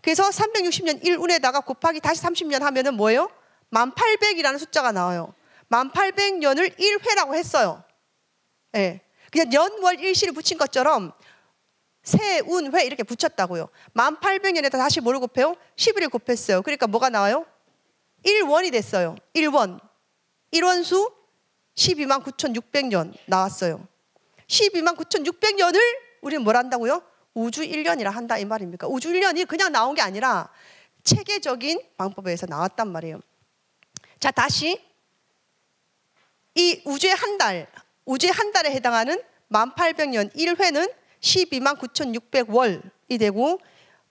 그래서 360년 1운에다가 곱하기 다시 30년 하면은 뭐예요? 1800이라는 숫자가 나와요. 1800년을 1회라고 했어요. 예. 그냥 연월 일시를 붙인 것처럼 세운회 이렇게 붙였다고요. 1800년에다 다시 뭘 곱해요? 11을 곱했어요. 그러니까 뭐가 나와요? 1원이 됐어요. 1원. 1원수 12만 9,600년 나왔어요. 12만 9,600년을 우리는 뭘 한다고요? 우주 1년이라 한다 이 말입니까? 우주 1년이 그냥 나온 게 아니라 체계적인 방법에서 나왔단 말이에요. 자, 다시 이 우주의 한 달에 해당하는 1800년 1회는 12만 9,600월이 되고,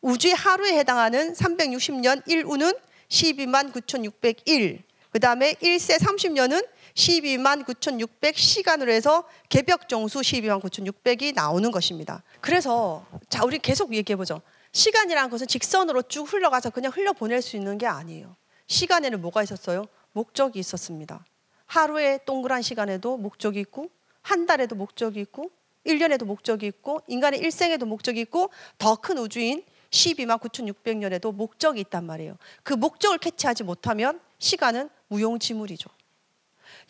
우주의 하루에 해당하는 360년 1우는 12만 9,601, 그 다음에 1세 30년은 12만 9,600 시간으로 해서 개벽정수 12만 9,600이 나오는 것입니다. 그래서 자, 우리 계속 얘기해보죠. 시간이라는 것은 직선으로 쭉 흘러가서 그냥 흘려보낼 수 있는 게 아니에요. 시간에는 뭐가 있었어요? 목적이 있었습니다. 하루의 동그란 시간에도 목적이 있고, 한 달에도 목적이 있고, 1년에도 목적이 있고, 인간의 일생에도 목적이 있고, 더 큰 우주인 12만 9,600년에도 목적이 있단 말이에요. 그 목적을 캐치하지 못하면 시간은 무용지물이죠.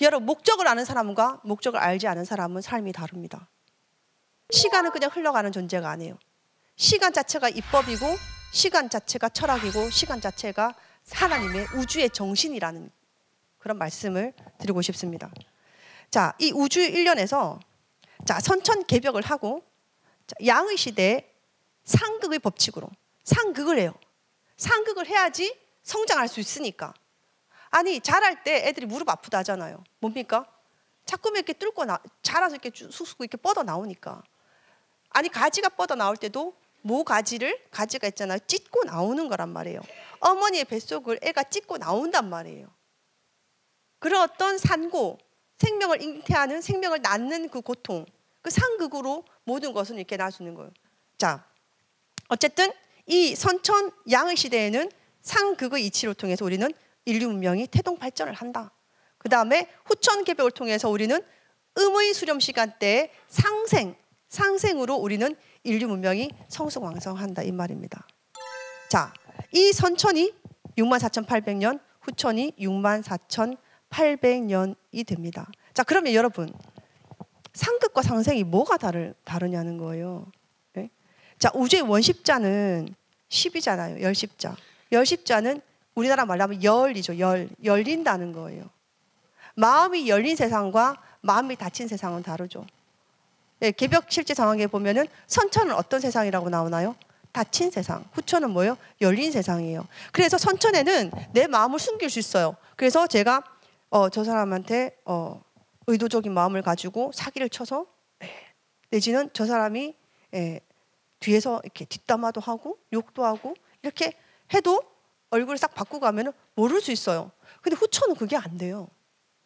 여러분, 목적을 아는 사람과 목적을 알지 않은 사람은 삶이 다릅니다. 시간은 그냥 흘러가는 존재가 아니에요. 시간 자체가 입법이고, 시간 자체가 철학이고, 시간 자체가 하나님의 우주의 정신이라는 그런 말씀을 드리고 싶습니다. 자, 이 우주 일련에서 자, 선천개벽을 하고, 자, 양의 시대에 상극의 법칙으로 상극을 해요. 상극을 해야지 성장할 수 있으니까. 아니, 자랄 때 애들이 무릎 아프다 하잖아요. 뭡니까? 자꾸 이렇게 뚫고 자라서 이렇게 쑥쑥 이렇게 뻗어 나오니까. 아니, 가지가 뻗어 나올 때도 가지가 있잖아요. 찢고 나오는 거란 말이에요. 어머니의 뱃속을 애가 찢고 나온단 말이에요. 그런 어떤 산고, 생명을 잉태하는, 생명을 낳는 그 고통, 그 상극으로 모든 것은 이렇게 나서는 거예요. 자, 어쨌든 이 선천 양의 시대에는 상극의 이치를 통해서 우리는 인류 문명이 태동 발전을 한다. 그 다음에 후천 개벽을 통해서 우리는 음의 수렴 시간대에 상생으로 우리는 인류 문명이 성숙왕성한다 이 말입니다. 자, 이 선천이 64,800년, 후천이 64,800년이 됩니다. 자, 그러면 여러분, 상극과 상생이 뭐가 다르냐는 거예요. 네? 자, 우주의 원십자는 10이잖아요. 열십자. 열십자는 우리나라 말로 하면 열이죠. 열린다는 거예요. 마음이 열린 세상과 마음이 닫힌 세상은 다르죠. 네, 개벽 실제 상황에 보면은 선천은 어떤 세상이라고 나오나요? 닫힌 세상. 후천은 뭐예요? 열린 세상이에요. 그래서 선천에는 내 마음을 숨길 수 있어요. 그래서 제가 저 사람한테 의도적인 마음을 가지고 사기를 쳐서 내지는 저 사람이 뒤에서 이렇게 뒷담화도 하고 욕도 하고 이렇게 해도 얼굴을 싹 바꾸고 하면 모를 수 있어요. 근데 후천은 그게 안 돼요.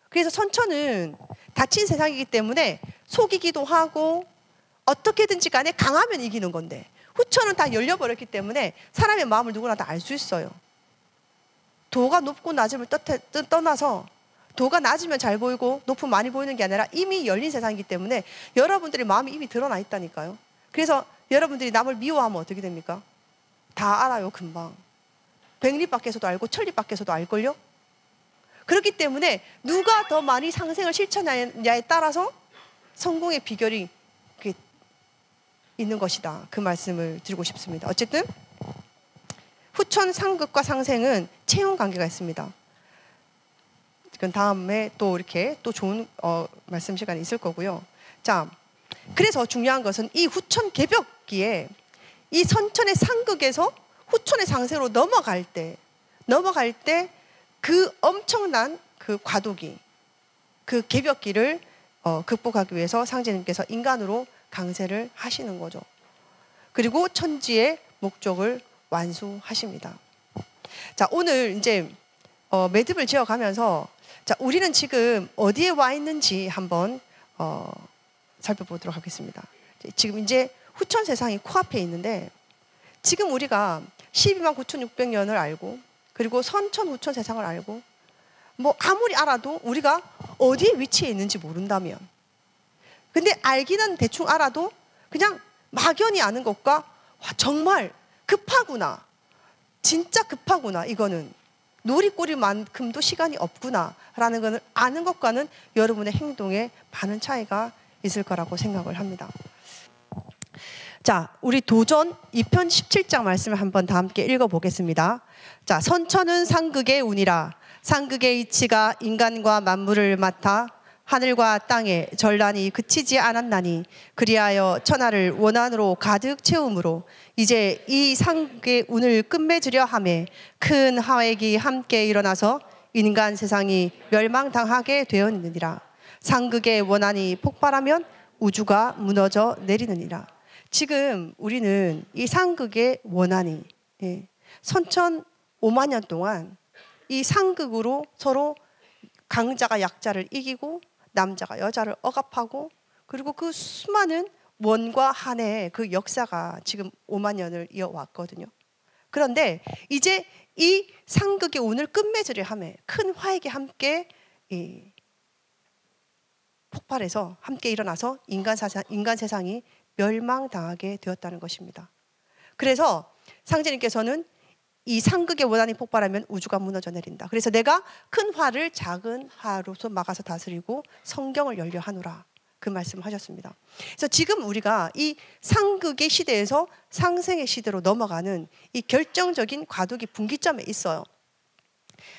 그래서 선천은 닫힌 세상이기 때문에 속이기도 하고 어떻게든지 간에 강하면 이기는 건데, 후천은 다 열려버렸기 때문에 사람의 마음을 누구나 다 알 수 있어요. 도가 높고 낮음을 떠나서 도가 낮으면 잘 보이고 높으면 많이 보이는 게 아니라 이미 열린 세상이기 때문에 여러분들의 마음이 이미 드러나 있다니까요. 그래서 여러분들이 남을 미워하면 어떻게 됩니까? 다 알아요, 금방. 백리 밖에서도 알고 천리 밖에서도 알걸요? 그렇기 때문에 누가 더 많이 상생을 실천하느냐에 따라서 성공의 비결이 있는 것이다. 그 말씀을 드리고 싶습니다. 어쨌든 후천 상극과 상생은 체험 관계가 있습니다. 그 다음에 또 이렇게 또 좋은 말씀 시간이 있을 거고요. 자, 그래서 중요한 것은 이 후천 개벽기에 이 선천의 상극에서 후천의 상생으로 넘어갈 때 그 엄청난 그 과도기, 그 개벽기를 극복하기 위해서 상제님께서 인간으로 강세를 하시는 거죠. 그리고 천지의 목적을 완수하십니다. 자, 오늘 이제 매듭을 지어가면서 자, 우리는 지금 어디에 와 있는지 한번 살펴보도록 하겠습니다. 지금 이제 후천 세상이 코앞에 있는데, 지금 우리가 12만 9,600년을 알고 그리고 선천 후천 세상을 알고 뭐 아무리 알아도 우리가 어디에 위치해 있는지 모른다면, 근데 알기는 대충 알아도 그냥 막연히 아는 것과 와, 정말 급하구나, 진짜 급하구나, 이거는 놀이꼬리만큼도 시간이 없구나 라는 것을 아는 것과는 여러분의 행동에 많은 차이가 있을 거라고 생각을 합니다. 자, 우리 도전 2편 17장 말씀을 한번 다 함께 읽어보겠습니다. 자, 선천은 상극의 운이라. 상극의 이치가 인간과 만물을 맡아 하늘과 땅에 전란이 그치지 않았나니, 그리하여 천하를 원한으로 가득 채우므로 이제 이 상극의 운을 끝맺으려 하매 큰 하획이 함께 일어나서 인간 세상이 멸망당하게 되었느니라. 상극의 원한이 폭발하면 우주가 무너져 내리느니라. 지금 우리는 이 상극의 원한이 선천 5만 년 동안 이 상극으로 서로 강자가 약자를 이기고 남자가 여자를 억압하고, 그리고 그 수많은 원과 한의 그 역사가 지금 5만 년을 이어왔거든요. 그런데 이제 이 상극이 오늘 끝맺으려 하매 큰 화액이 함께 폭발해서 함께 일어나서 인간 세상이 멸망당하게 되었다는 것입니다. 그래서 상제님께서는 이 상극의 원한이 폭발하면 우주가 무너져 내린다. 그래서 내가 큰 화를 작은 화로서 막아서 다스리고 성경을 열려 하노라. 그 말씀을 하셨습니다. 그래서 지금 우리가 이 상극의 시대에서 상생의 시대로 넘어가는 이 결정적인 과도기 분기점에 있어요.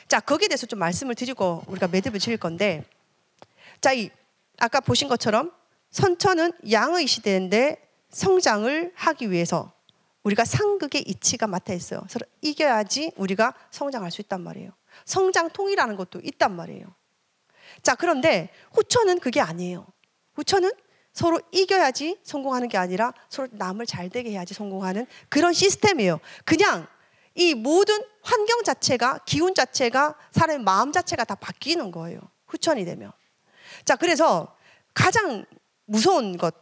자, 거기에 대해서 좀 말씀을 드리고 우리가 매듭을 지을 건데, 자, 아까 보신 것처럼 선천은 양의 시대인데 성장을 하기 위해서 우리가 상극의 이치가 맡아 있어요. 서로 이겨야지 우리가 성장할 수 있단 말이에요. 성장통이라는 것도 있단 말이에요. 자, 그런데 후천은 그게 아니에요. 후천은 서로 이겨야지 성공하는 게 아니라 서로 남을 잘 되게 해야지 성공하는 그런 시스템이에요. 그냥 이 모든 환경 자체가, 기운 자체가, 사람의 마음 자체가 다 바뀌는 거예요. 후천이 되면. 자, 그래서 가장 무서운 것,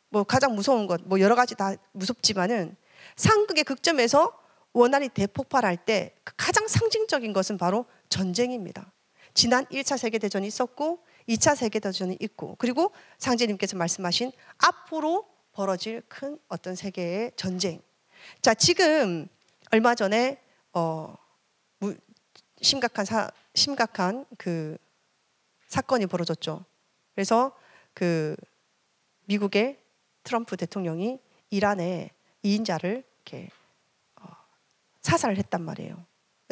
뭐 여러 가지 다 무섭지만은 상극의 극점에서 원한이 대폭발할 때 가장 상징적인 것은 바로 전쟁입니다. 지난 1차 세계대전이 있었고 2차 세계대전이 있고, 그리고 상제님께서 말씀하신 앞으로 벌어질 큰 어떤 세계의 전쟁. 자, 지금 얼마 전에 심각한 그 사건이 벌어졌죠. 그래서 그 미국의 트럼프 대통령이 이란에 2인자를 이렇게 사살을 했단 말이에요.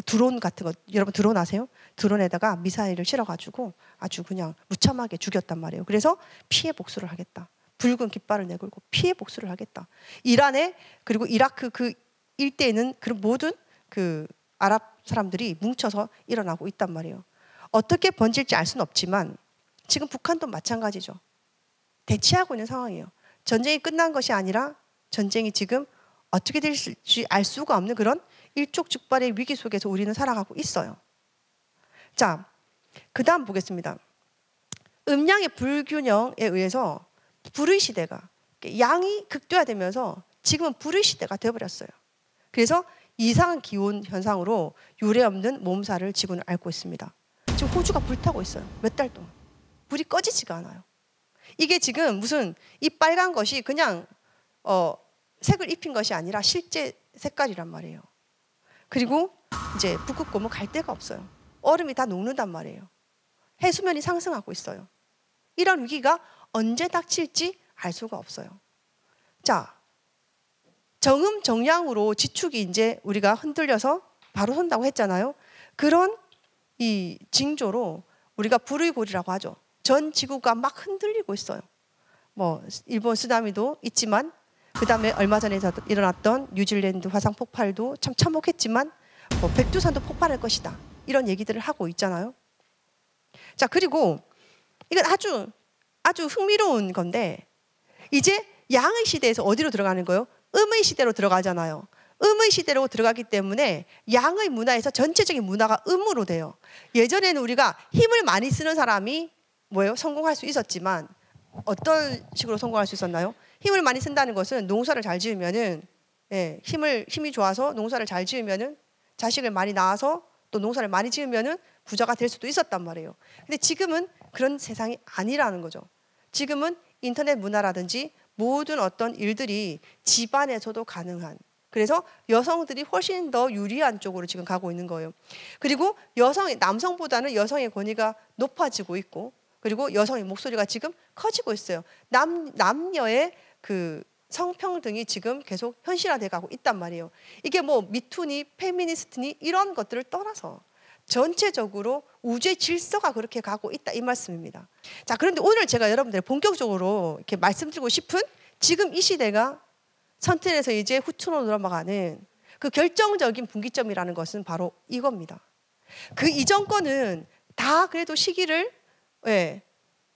드론 같은 거, 여러분 드론 아세요? 드론에다가 미사일을 실어가지고 아주 그냥 무참하게 죽였단 말이에요. 그래서 피해 복수를 하겠다. 붉은 깃발을 내걸고 피해 복수를 하겠다. 이란에, 그리고 이라크 그 일대에는 그런 모든 그 아랍 사람들이 뭉쳐서 일어나고 있단 말이에요. 어떻게 번질지 알 수는 없지만 지금 북한도 마찬가지죠. 대치하고 있는 상황이에요. 전쟁이 끝난 것이 아니라 전쟁이 지금 어떻게 될지 알 수가 없는 그런 일촉즉발의 위기 속에서 우리는 살아가고 있어요. 자, 그 다음 보겠습니다. 음양의 불균형에 의해서 불의 시대가, 양이 극대화되면서 지금은 불의 시대가 되어버렸어요. 그래서 이상한 기온 현상으로 유례없는 몸살을 지구는 앓고 있습니다. 지금 호주가 불타고 있어요. 몇 달 동안. 불이 꺼지지가 않아요. 이게 지금 무슨 이 빨간 것이 그냥 색을 입힌 것이 아니라 실제 색깔이란 말이에요. 그리고 이제 북극 고무 갈 데가 없어요. 얼음이 다 녹는단 말이에요. 해수면이 상승하고 있어요. 이런 위기가 언제 닥칠지 알 수가 없어요. 자, 정음 정량으로 지축이 이제 우리가 흔들려서 바로 선다고 했잖아요. 그런 이 징조로 우리가 불의 고리라고 하죠. 전 지구가 막 흔들리고 있어요. 뭐 일본 쓰나미도 있지만, 그 다음에 얼마 전에 일어났던 뉴질랜드 화산 폭발도 참 참혹했지만, 뭐 백두산도 폭발할 것이다, 이런 얘기들을 하고 있잖아요. 자, 그리고 이건 아주 흥미로운 건데, 이제 양의 시대에서 어디로 들어가는 거예요? 음의 시대로 들어가잖아요. 음의 시대로 들어가기 때문에 양의 문화에서 전체적인 문화가 음으로 돼요. 예전에는 우리가 힘을 많이 쓰는 사람이 뭐예요? 성공할 수 있었지만, 어떤 식으로 성공할 수 있었나요? 힘을 많이 쓴다는 것은 농사를 잘 지으면은, 힘이 좋아서 농사를 잘 지으면은, 자식을 많이 낳아서 또 농사를 많이 지으면은 부자가 될 수도 있었단 말이에요. 근데 지금은 그런 세상이 아니라는 거죠. 지금은 인터넷 문화라든지 모든 어떤 일들이 집안에서도 가능한, 그래서 여성들이 훨씬 더 유리한 쪽으로 지금 가고 있는 거예요. 그리고 남성보다는 여성의 권위가 높아지고 있고, 그리고 여성의 목소리가 지금 커지고 있어요. 남녀의 그 성평등이 지금 계속 현실화돼 가고 있단 말이에요. 이게 뭐 미투니 페미니스트니 이런 것들을 떠나서 전체적으로 우주의 질서가 그렇게 가고 있다, 이 말씀입니다. 자, 그런데 오늘 제가 여러분들 본격적으로 이렇게 말씀드리고 싶은 지금 이 시대가 선천에서 이제 후천으로 넘어가는 그 결정적인 분기점이라는 것은 바로 이겁니다. 그 이전 거는 다 그래도 시기를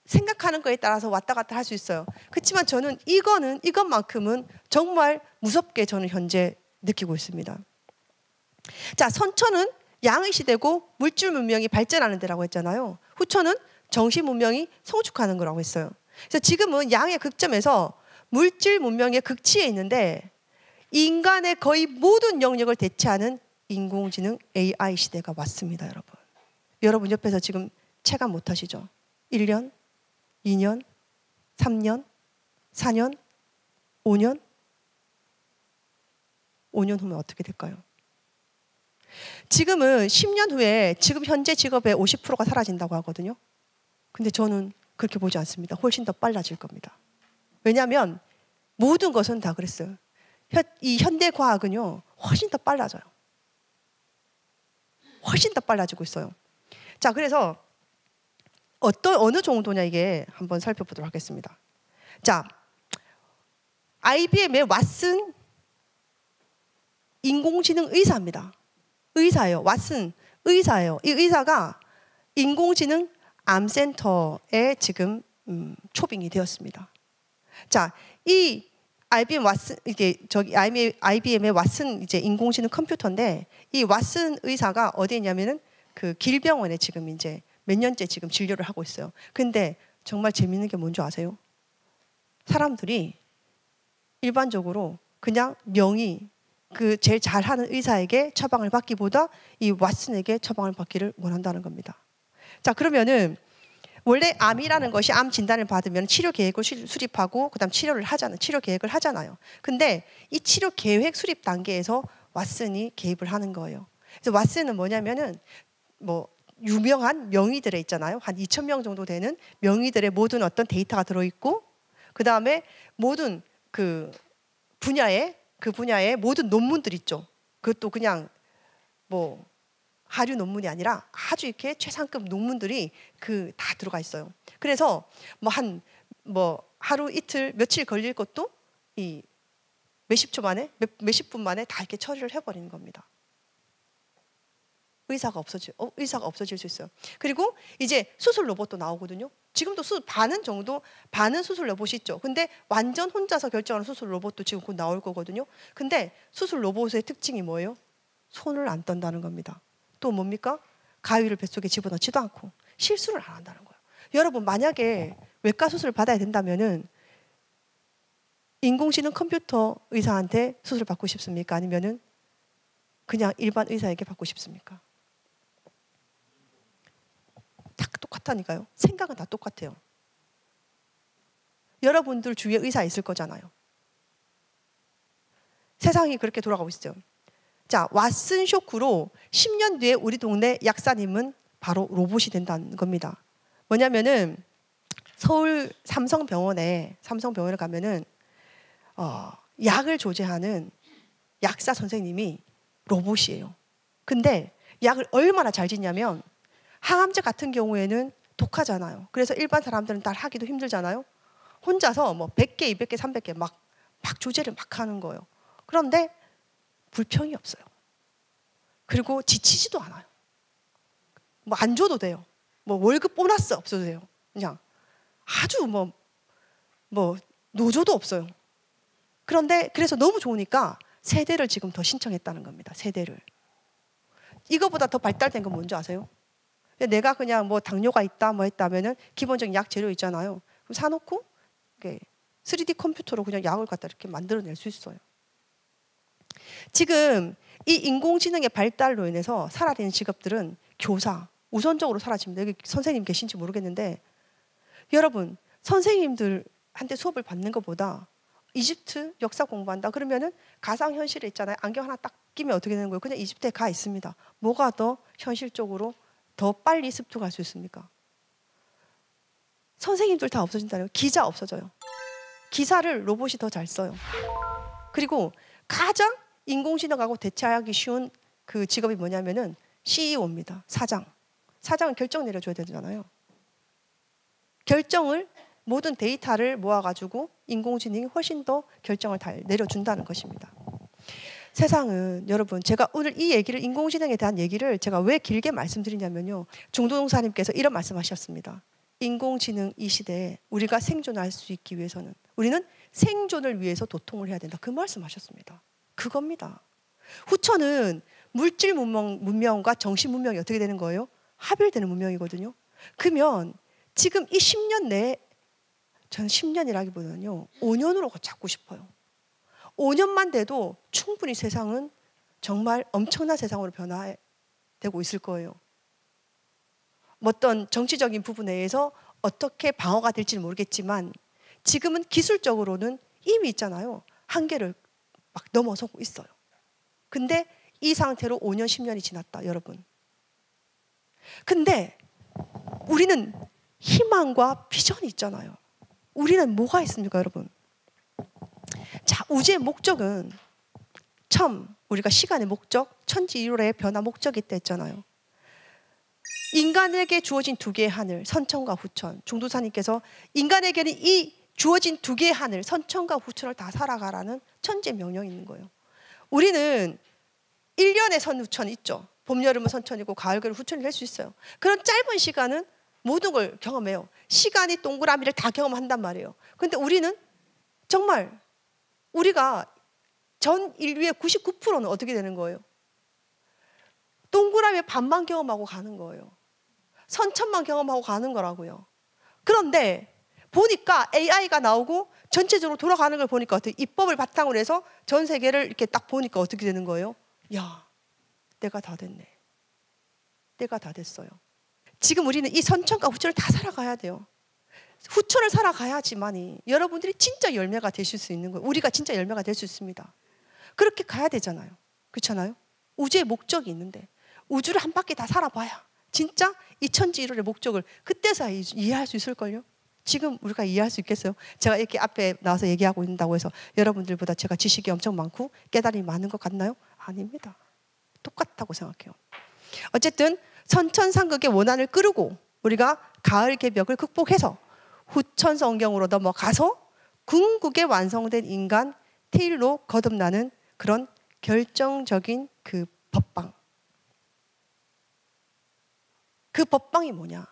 생각하는 거에 따라서 왔다 갔다 할 수 있어요. 그렇지만 저는 이것만큼은 정말 무섭게 저는 현재 느끼고 있습니다. 자, 선천은 양의 시대고 물질 문명이 발전하는 데라고 했잖아요. 후천은 정신 문명이 성축하는 거라고 했어요. 그래서 지금은 양의 극점에서 물질 문명의 극치에 있는데 인간의 거의 모든 영역을 대체하는 인공지능 AI 시대가 왔습니다, 여러분. 여러분 옆에서 지금 체감 못 하시죠? 1년, 2년, 3년, 4년, 5년? 5년 후면 어떻게 될까요? 지금은 10년 후에 지금 현재 직업의 50%가 사라진다고 하거든요. 근데 저는 그렇게 보지 않습니다. 훨씬 더 빨라질 겁니다. 왜냐하면 모든 것은 다 그랬어요. 이 현대 과학은요, 훨씬 더 빨라져요. 훨씬 더 빨라지고 있어요. 자, 그래서 어느 정도냐 이게 한번 살펴보도록 하겠습니다. 자, IBM의 왓슨 인공지능 의사입니다. 의사예요. 왓슨 의사예요. 이 의사가 인공지능 암센터에 지금 초빙이 되었습니다. 자, 이 IBM 왓슨 이게 IBM의 왓슨 이제 인공지능 컴퓨터인데 이 왓슨 의사가 어디에 있냐면은 그 길병원에 지금 이제 몇 년째 지금 진료를 하고 있어요. 근데 정말 재밌는 게 뭔지 아세요? 사람들이 일반적으로 그냥 명의 그 제일 잘하는 의사에게 처방을 받기보다 이 왓슨에게 처방을 받기를 원한다는 겁니다. 자, 그러면은 원래 암이라는 것이 암 진단을 받으면 치료 계획을 수립하고 그다음 치료를 하잖아요. 치료 계획을 하잖아요. 근데 이 치료 계획 수립 단계에서 왓슨이 개입을 하는 거예요. 그래서 왓슨은 뭐냐면은 뭐 유명한 명의들에 있잖아요. 한 2,000명 정도 되는 명의들의 모든 어떤 데이터가 들어있고 그다음에 모든 그 분야의 모든 논문들 있죠. 그것도 그냥 뭐 하류 논문이 아니라 아주 이렇게 최상급 논문들이 다 들어가 있어요. 그래서 뭐 하루 이틀 며칠 걸릴 것도 이 몇십 초 만에 몇십 분 만에 다 이렇게 처리를 해버리는 겁니다. 의사가 없어질 수 있어요. 그리고 이제 수술 로봇도 나오거든요. 지금도 반은 수술 로봇이 있죠. 근데 완전 혼자서 결정하는 수술 로봇도 지금 곧 나올 거거든요. 근데 수술 로봇의 특징이 뭐예요? 손을 안 떤다는 겁니다. 또 뭡니까? 가위를 뱃속에 집어넣지도 않고 실수를 안 한다는 거예요. 여러분 만약에 외과 수술을 받아야 된다면은 인공지능 컴퓨터 의사한테 수술 받고 싶습니까? 아니면은 그냥 일반 의사에게 받고 싶습니까? 다 똑같다니까요. 생각은 다 똑같아요. 여러분들 주위에 의사 있을 거잖아요. 세상이 그렇게 돌아가고 있어요. 자, 왓슨 쇼크로 10년 뒤에 우리 동네 약사님은 바로 로봇이 된다는 겁니다. 뭐냐면은 서울 삼성병원에 가면은 약을 조제하는 약사 선생님이 로봇이에요. 근데 약을 얼마나 잘 짓냐면 항암제 같은 경우에는 독하잖아요. 그래서 일반 사람들은 다 하기도 힘들잖아요. 혼자서 뭐 100개, 200개, 300개 막 조제를 막 하는 거예요. 그런데 불평이 없어요. 그리고 지치지도 않아요. 뭐 안 줘도 돼요. 뭐 월급 보너스 없어도 돼요. 그냥 아주 뭐 노조도 없어요. 그런데 그래서 너무 좋으니까 세대를 지금 더 신청했다는 겁니다. 세대를. 이거보다 더 발달된 건 뭔지 아세요? 내가 그냥 뭐 당뇨가 있다 뭐 했다면은 기본적인 약 재료 있잖아요. 그럼 사놓고 3D 컴퓨터로 그냥 약을 갖다 이렇게 만들어낼 수 있어요. 지금 이 인공지능의 발달로 인해서 사라지는 직업들은 교사, 우선적으로 사라집니다. 여기 선생님 계신지 모르겠는데 여러분 선생님들한테 수업을 받는 것보다 이집트 역사 공부한다 그러면은 가상현실에 있잖아요. 안경 하나 딱 끼면 어떻게 되는 거예요? 그냥 이집트에 가 있습니다. 뭐가 더 현실적으로 더 빨리 습득할 수 있습니까? 선생님들 다 없어진다는 거예요. 기자 없어져요. 기사를 로봇이 더 잘 써요. 그리고 가장 인공지능하고 대체하기 쉬운 그 직업이 뭐냐면은 CEO입니다. 사장은 결정 내려줘야 되잖아요. 모든 데이터를 모아가지고 인공지능이 훨씬 더 결정을 다 내려준다는 것입니다. 세상은 여러분 제가 오늘 이 얘기를 인공지능에 대한 얘기를 제가 왜 길게 말씀드리냐면요. 중도동사님께서 이런 말씀하셨습니다. 인공지능 이 시대에 우리가 생존할 수 있기 위해서는 우리는 생존을 위해서 도통을 해야 된다. 그 말씀하셨습니다. 그겁니다. 후천은 물질 문명과 정신 문명이 어떻게 되는 거예요? 합일되는 문명이거든요. 그러면 지금 이 10년 내에 저는 10년이라기보다는요 5년으로 잡고 싶어요. 5년만 돼도 충분히 세상은 정말 엄청난 세상으로 변화되고 있을 거예요. 어떤 정치적인 부분에 의해서 어떻게 방어가 될지는 모르겠지만 지금은 기술적으로는 이미 있잖아요. 한계를 막 넘어서고 있어요. 근데 이 상태로 5년, 10년이 지났다, 여러분. 근데 우리는 희망과 비전이 있잖아요. 우리는 뭐가 있습니까, 여러분? 자, 우주의 목적은 처음 우리가 시간의 목적, 천지일로의 변화 목적이 있다 했잖아요. 인간에게 주어진 두 개의 하늘, 선천과 후천. 종도사님께서 인간에게는 이 주어진 두 개의 하늘, 선천과 후천을 다 살아가라는 천지의 명령이 있는 거예요. 우리는 1년의 선후천이 있죠. 봄, 여름은 선천이고 가을, 겨울 후천이 될 수 있어요. 그런 짧은 시간은 모든 걸 경험해요. 시간이 동그라미를 다 경험한단 말이에요. 그런데 우리는 정말 우리가 전 인류의 99%는 어떻게 되는 거예요? 동그라미의 반만 경험하고 가는 거예요. 선천만 경험하고 가는 거라고요. 그런데 보니까 AI가 나오고 전체적으로 돌아가는 걸 보니까 어떻게 입법을 바탕으로 해서 전 세계를 이렇게 딱 보니까 어떻게 되는 거예요? 야, 내가 다 됐네. 내가 다 됐어요. 지금 우리는 이 선천과 후천을 다 살아가야 돼요. 후천을 살아가야지만이 여러분들이 진짜 열매가 되실 수 있는 거예요. 우리가 진짜 열매가 될 수 있습니다. 그렇게 가야 되잖아요. 그렇잖아요? 우주의 목적이 있는데 우주를 한 바퀴 다 살아봐야 진짜 이 천지일로의 목적을 그때서야 이해할 수 있을걸요? 지금 우리가 이해할 수 있겠어요? 제가 이렇게 앞에 나와서 얘기하고 있다고 해서 여러분들보다 제가 지식이 엄청 많고 깨달음이 많은 것 같나요? 아닙니다. 똑같다고 생각해요. 어쨌든 선천상극의 원한을 끄르고 우리가 가을 개벽을 극복해서 후천 성경으로 넘어가서 궁극에 완성된 인간 테일로 거듭나는 그런 결정적인 그 법방. 그 법방이 뭐냐?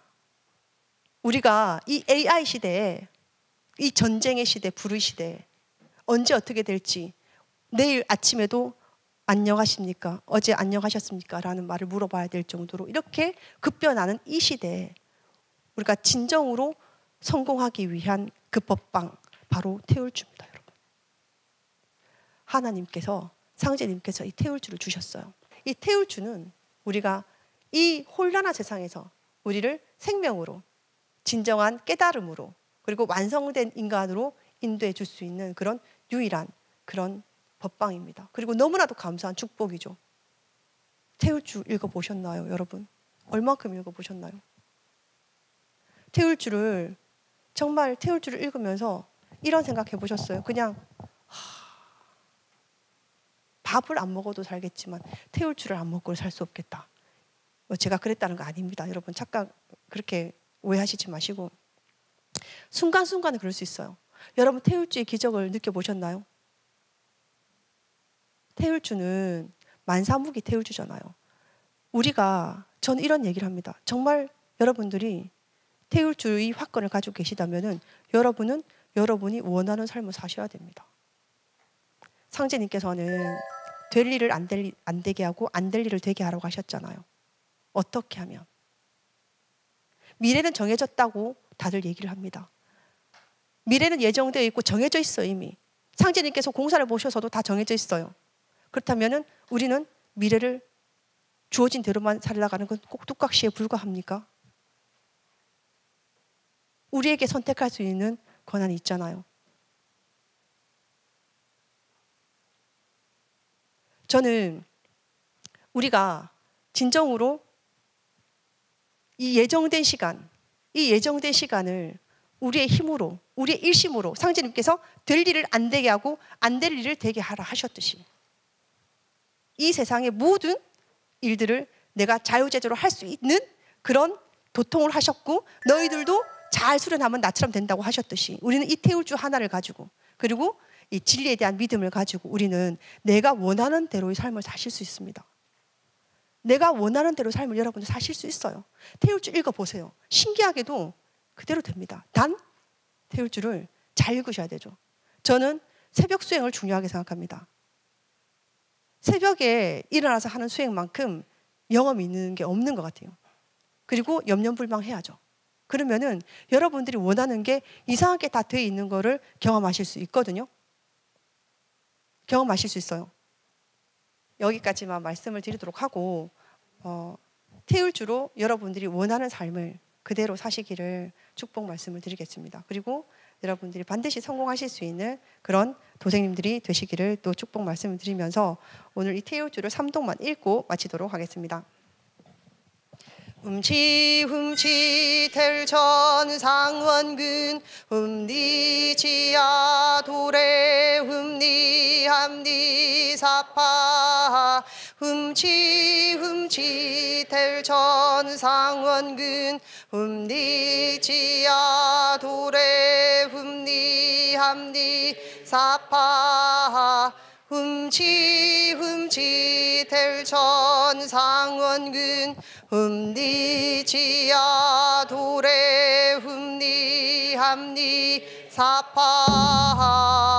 우리가 이 AI 시대에, 이 전쟁의 시대, 불의 시대에 언제 어떻게 될지 내일 아침에도 안녕하십니까? 어제 안녕하셨습니까? 라는 말을 물어봐야 될 정도로 이렇게 급변하는 이 시대에 우리가 진정으로 성공하기 위한 그 법방, 바로 태울주입니다, 여러분. 하나님께서, 상제님께서 이 태울주를 주셨어요. 이 태울주는 우리가 이 혼란한 세상에서 우리를 생명으로, 진정한 깨달음으로, 그리고 완성된 인간으로 인도해 줄 수 있는 그런 유일한 그런 법방입니다. 그리고 너무나도 감사한 축복이죠. 태울주 읽어보셨나요, 여러분? 얼만큼 읽어보셨나요? 태울주를, 정말 태울주를 읽으면서 이런 생각 해보셨어요? 그냥 밥을 안 먹어도 살겠지만 태울주를 안 먹고는 살 수 없겠다. 제가 그랬다는 거 아닙니다. 여러분 착각 그렇게 오해하시지 마시고 순간순간에 그럴 수 있어요. 여러분 태울주의 기적을 느껴보셨나요? 태울주는 만사무기 태울주잖아요. 저는 이런 얘기를 합니다. 정말 여러분들이 태울주의 화권을 가지고 계시다면은 여러분은 여러분이 원하는 삶을 사셔야 됩니다. 상제님께서는 될 일을 안 되게 하고 안 될 일을 되게 하라고 하셨잖아요. 어떻게 하면? 미래는 정해졌다고 다들 얘기를 합니다. 미래는 예정되어 있고 정해져 있어요, 이미. 상제님께서 공사를 보셔서도 다 정해져 있어요. 그렇다면 우리는 미래를 주어진 대로만 살아가는 건 꼭 뚝딱시에 불과합니까? 우리에게 선택할 수 있는 권한이 있잖아요. 저는 우리가 진정으로 이 예정된 시간을 우리의 힘으로, 우리의 일심으로 상제님께서 될 일을 안 되게 하고 안 될 일을 되게 하라 하셨듯이 이 세상의 모든 일들을 내가 자유제재로 할 수 있는 그런 도통을 하셨고 너희들도 잘 수련하면 나처럼 된다고 하셨듯이 우리는 이 태울주 하나를 가지고 그리고 이 진리에 대한 믿음을 가지고 우리는 내가 원하는 대로의 삶을 사실 수 있습니다. 내가 원하는 대로 삶을 여러분들 사실 수 있어요. 태울주 읽어보세요. 신기하게도 그대로 됩니다. 단 태울주를 잘 읽으셔야 되죠. 저는 새벽 수행을 중요하게 생각합니다. 새벽에 일어나서 하는 수행만큼 영험이 있는 게 없는 것 같아요. 그리고 염려불망해야죠. 그러면은 여러분들이 원하는 게 이상하게 다 돼 있는 거를 경험하실 수 있거든요. 경험하실 수 있어요. 여기까지만 말씀을 드리도록 하고 태울주로 여러분들이 원하는 삶을 그대로 사시기를 축복 말씀을 드리겠습니다. 그리고 여러분들이 반드시 성공하실 수 있는 그런 도생님들이 되시기를 또 축복 말씀을 드리면서 오늘 이 태울주를 3동만 읽고 마치도록 하겠습니다. 흠치 텔천 상원근 흠니지야 도래 흠니 함니 사파 흠치 텔천 상원근 흠니지야 도래 흠니 함니 사파 흠치 텔천 상원근 흠니지야 도래 흠니 함니 사파